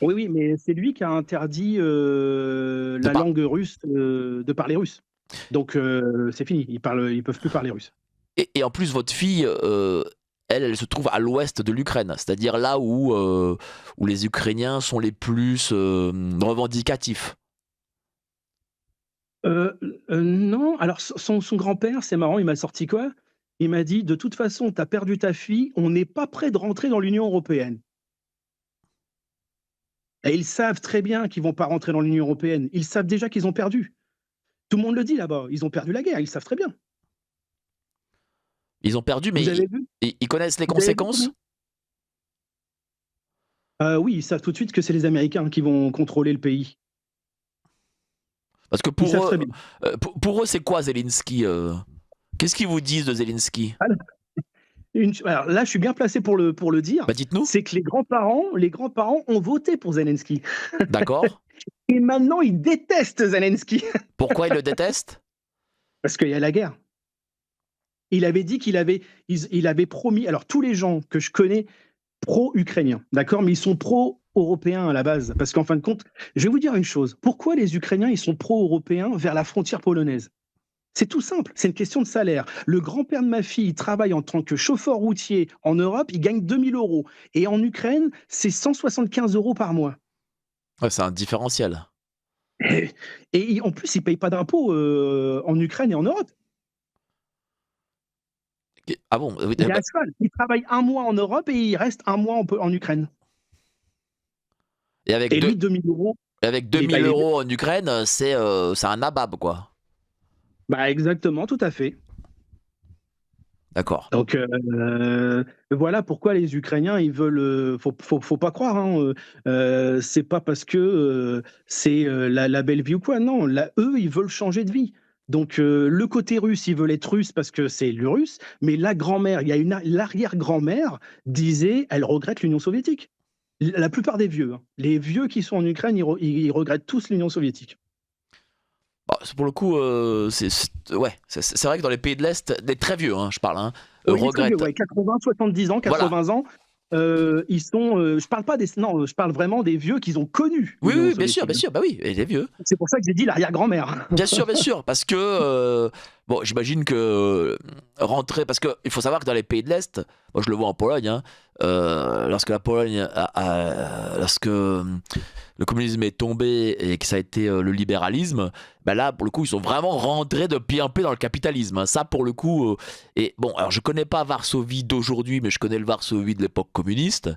Oui, oui, mais c'est lui qui a interdit, De la par langue russe, de parler russe. Donc c'est fini, ils peuvent plus parler russe. et en plus, votre fille, elle se trouve à l'ouest de l'Ukraine, c'est-à-dire là où les Ukrainiens sont les plus, revendicatifs. Heu non, alors son grand-père, c'est marrant, il m'a sorti quoi? Il m'a dit: «De toute façon, tu as perdu ta fille, on n'est pas prêt de rentrer dans l'Union européenne». Et ils savent très bien qu'ils vont pas rentrer dans l'Union européenne. Ils savent déjà qu'ils ont perdu. Tout le monde le dit là-bas, ils ont perdu la guerre, ils savent très bien. Ils ont perdu, mais Vous avez vu ils connaissent les vous avez vu conséquences? comment oui, ils savent tout de suite que c'est les Américains qui vont contrôler le pays. Parce que Ils savent pour eux, très bien. pour eux, c'est quoi Zelensky? Qu'est-ce qu'ils vous disent de Zelensky? Alors là, je suis bien placé pour le dire, Bah, dites-nous. c'est que les grands-parents ont voté pour Zelensky D'accord. et maintenant ils détestent Zelensky Pourquoi ils le détestent? parce qu'il y a la guerre. Il avait dit il avait promis, alors tous les gens que je connais pro-ukrainiens, d'accord? Mais ils sont pro européens à la base. Parce qu'en fin de compte, je vais vous dire une chose. Pourquoi les Ukrainiens, ils sont pro-européens vers la frontière polonaise? C'est tout simple, c'est une question de salaire. Le grand-père de ma fille, il travaille en tant que chauffeur routier en Europe, il gagne 2 000 euros. Et en Ukraine, c'est 175 euros par mois. Ouais, c'est un différentiel. Et en plus, il ne paye pas d'impôts en Ukraine et en Europe. Ah bon? Oui, Il est à cheval. Il travaille un mois en Europe et il reste un mois en Ukraine. et avec Et deux, lui, 2 000 euros, et avec il est, 2000 euros en Ukraine, c'est un nabab, quoi. exactement, tout à fait. D'accord. Donc voilà pourquoi les Ukrainiens, ils veulent. Faut pas croire. Hein, c'est pas parce que c'est la belle vie ou quoi. Non, là, eux, ils veulent changer de vie. Donc le côté russe, ils veulent être russes parce que c'est le russe. Mais la grand-mère, il y a l'arrière-grand-mère disait, elle regrette l'Union soviétique. La plupart des vieux, hein. Les vieux qui sont en Ukraine, ils regrettent tous l'Union soviétique. Bah, pour le coup, ouais, c'est vrai que dans les pays de l'Est, des très vieux, hein, je parle, hein, Oui, les très vieux, regrettent. ouais, 80, 70 ans, Voilà. 80 ans. Ils sont. Je parle pas des. Non, je parle vraiment des vieux qu'ils ont connus Oui, l'Union oui, bien sûr, soviétique. bah oui, et les vieux. C'est pour ça que j'ai dit l'arrière-grand-mère. Bien sûr, parce que bon, j'imagine que rentrer, parce que il faut savoir que dans les pays de l'Est, moi je le vois en Pologne, hein, lorsque la Pologne, lorsque le communisme est tombé et que ça a été le libéralisme, bah là pour le coup ils sont vraiment rentrés de pied en pied dans le capitalisme, hein. Ça pour le coup, et bon, alors je connais pas Varsovie d'aujourd'hui, mais je connais le Varsovie de l'époque communiste.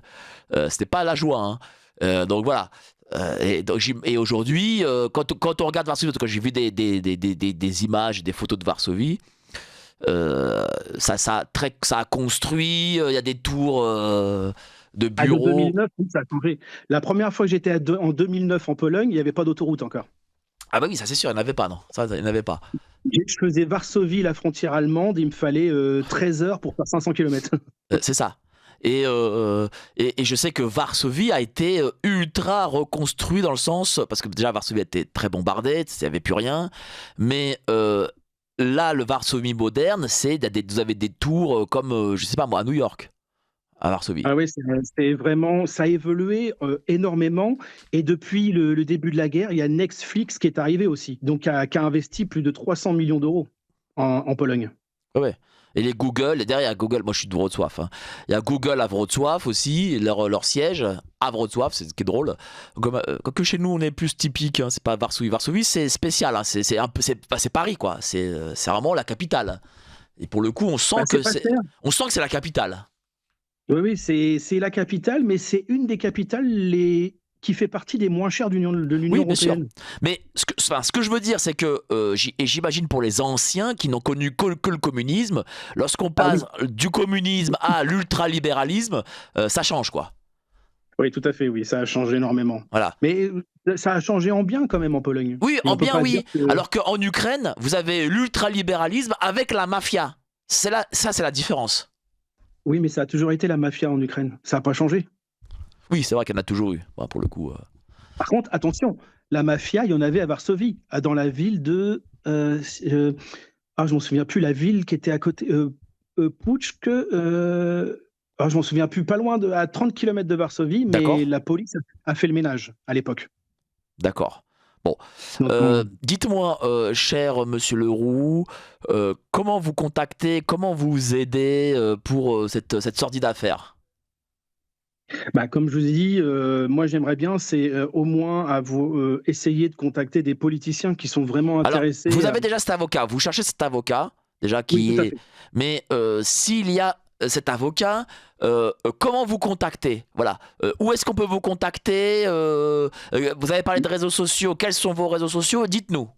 C'était pas la joie, hein. Donc voilà. Et aujourd'hui, quand on regarde Varsovie, quand j'ai vu des images, des photos de Varsovie, ça a construit, il y a des tours de Ah, de bureaux. 2009, oui, ça a changé. La première fois que j'étais en 2009 en Pologne, il n'y avait pas d'autoroute encore. Ah bah oui, ça c'est sûr, il n'y en avait pas, non. Ça, il n'y en avait pas. Je faisais Varsovie, la frontière allemande, il me fallait 13 heures pour faire 500 km. C'est ça. Et je sais que Varsovie a été ultra reconstruit dans le sens, parce que déjà Varsovie a été très bombardée, il n'y avait plus rien, mais là, le Varsovie moderne, vous avez des tours comme, je sais pas moi, à New York, à Varsovie. Ah oui, c'est vraiment, ça a évolué énormément. Et depuis le début de la guerre, il y a Netflix qui est arrivé aussi, donc qui a investi plus de 300 millions d'euros en Pologne. Ouais. Et les Google, et derrière il y a Google, moi je suis de Wrocław, hein. Il y a Google à Wrocław aussi, leur siège à Wrocław, c'est ce qui est drôle. Quoique chez nous on est plus typique, hein, c'est pas Varsovie. Varsovie c'est spécial, hein, c'est Paris quoi, c'est vraiment la capitale. Et pour le coup on sent C'est pas cher. on sent que c'est la capitale. Oui, oui, c'est la capitale, mais c'est une des capitales qui fait partie des moins chères de l'Union Oui, bien sûr. européenne. Mais ce que je veux dire, c'est que, et j'imagine pour les anciens qui n'ont connu que le communisme, lorsqu'on Ah oui, passe du communisme à l'ultralibéralisme, ça change, quoi. oui, tout à fait, oui, ça a changé énormément. Voilà. Mais ça a changé en bien quand même en Pologne. Oui, Et en on peut bien, pas dire oui. que. Alors qu'en Ukraine, vous avez l'ultralibéralisme avec la mafia. Ça, c'est la différence. Oui, mais ça a toujours été la mafia en Ukraine. Ça n'a pas changé. Oui, c'est vrai qu'il y en a toujours eu. Bon, pour le coup. Par contre, attention, la mafia, il y en avait à Varsovie, dans la ville de. Je m'en souviens plus, la ville qui était à côté. Puchk. Je m'en souviens plus, pas loin à 30 km de Varsovie, mais D'accord. la police a fait le ménage à l'époque. D'accord. Bon, Donc, dites-moi, cher Monsieur Leroux, comment vous contactez, comment vous aidez pour cette sordide affaire? comme je vous ai dit, moi j'aimerais bien, c'est au moins essayer de contacter des politiciens qui sont vraiment Alors, intéressés. vous avez déjà cet avocat, vous cherchez cet avocat, déjà Oui, qui tout à est... fait. Mais s'il y a cet avocat, comment vous contacter? Voilà. Où est-ce qu'on peut vous contacter? Vous avez parlé de réseaux sociaux, quels sont vos réseaux sociaux? Dites-nous.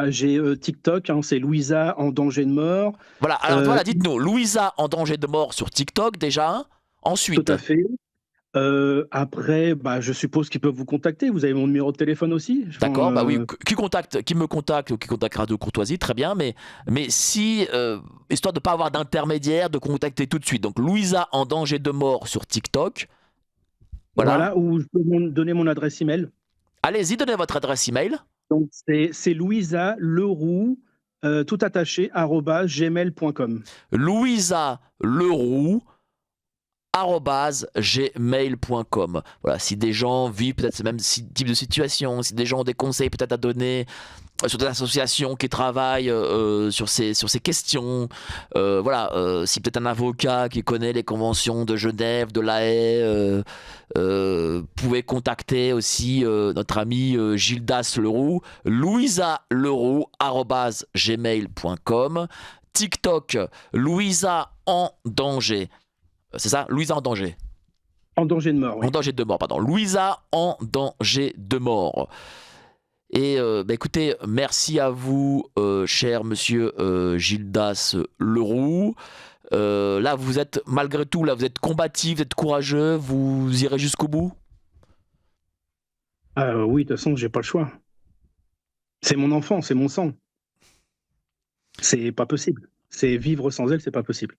J'ai TikTok, hein, c'est Louisa en danger de mort. Voilà, alors Euh, voilà, dites-nous. Louisa en danger de mort sur TikTok déjà. Tout Ensuite, à fait. Après, je suppose qu'ils peuvent vous contacter. Vous avez mon numéro de téléphone aussi. d'accord, bah oui, qui me contacte ou qui contacte Radio Courtoisie, très bien, mais si, histoire de ne pas avoir d'intermédiaire, de contacter tout de suite. Donc Louisa en danger de mort sur TikTok, voilà. Voilà, ou je peux donner mon adresse email. Allez-y, donnez votre adresse email. Donc, c'est Louisa Leroux, tout attaché, @gmail.com. Louisa Leroux, gmail.com. Voilà, si des gens vivent peut-être ce même type de situation, si des gens ont des conseils peut-être à donner sur des associations qui travaillent sur ces questions, si peut-être un avocat qui connaît les conventions de Genève, de La Haye, pouvez contacter aussi notre ami Gildas Leroux, louisaleroux@gmail.com. TikTok, Louisa en danger. C'est ça, Louisa en danger. En danger de mort, oui. En danger de mort, pardon. Louisa en danger de mort. Et écoutez, merci à vous, cher monsieur Gildas Leroux. Là, vous êtes, malgré tout, là, vous êtes combatif, vous êtes courageux, vous irez jusqu'au bout? Oui, de toute façon, j'ai pas le choix. C'est mon enfant, c'est mon sang. C'est pas possible. C'est vivre sans elle, c'est pas possible.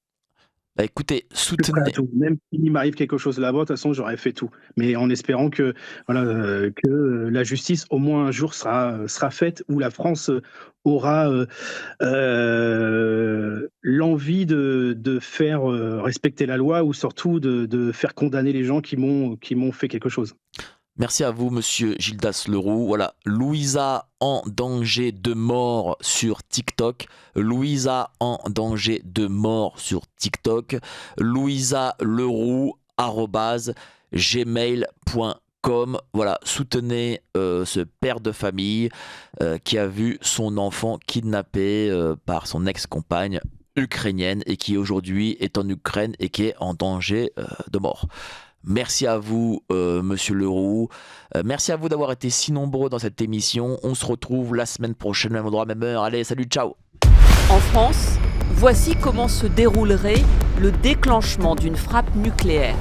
Écoutez, soutenez. Même s'il m'arrive quelque chose là-bas, de toute façon, j'aurais fait tout. Mais en espérant que la justice, au moins un jour, sera faite, où la France aura l'envie de faire respecter la loi, ou surtout de faire condamner les gens qui m'ont fait quelque chose. Merci à vous, monsieur Gildas Leroux. Voilà, Louisa en danger de mort sur TikTok. Louisa en danger de mort sur TikTok. louisaleroux@gmail.com. Voilà, soutenez ce père de famille qui a vu son enfant kidnappé par son ex-compagne ukrainienne et qui aujourd'hui est en Ukraine et qui est en danger de mort. Merci à vous, monsieur Leroux. Merci à vous d'avoir été si nombreux dans cette émission. On se retrouve la semaine prochaine, même endroit, même heure. Allez, salut, ciao. En France, voici comment se déroulerait le déclenchement d'une frappe nucléaire.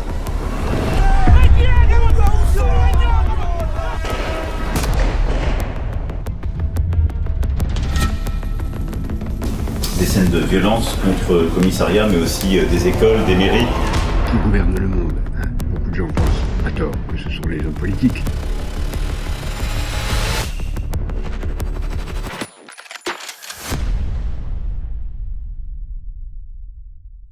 Des scènes de violence contre commissariats, mais aussi des écoles, des mairies. Qui gouverne le monde, hein. Beaucoup de gens pensent, à tort, que ce sont les hommes politiques.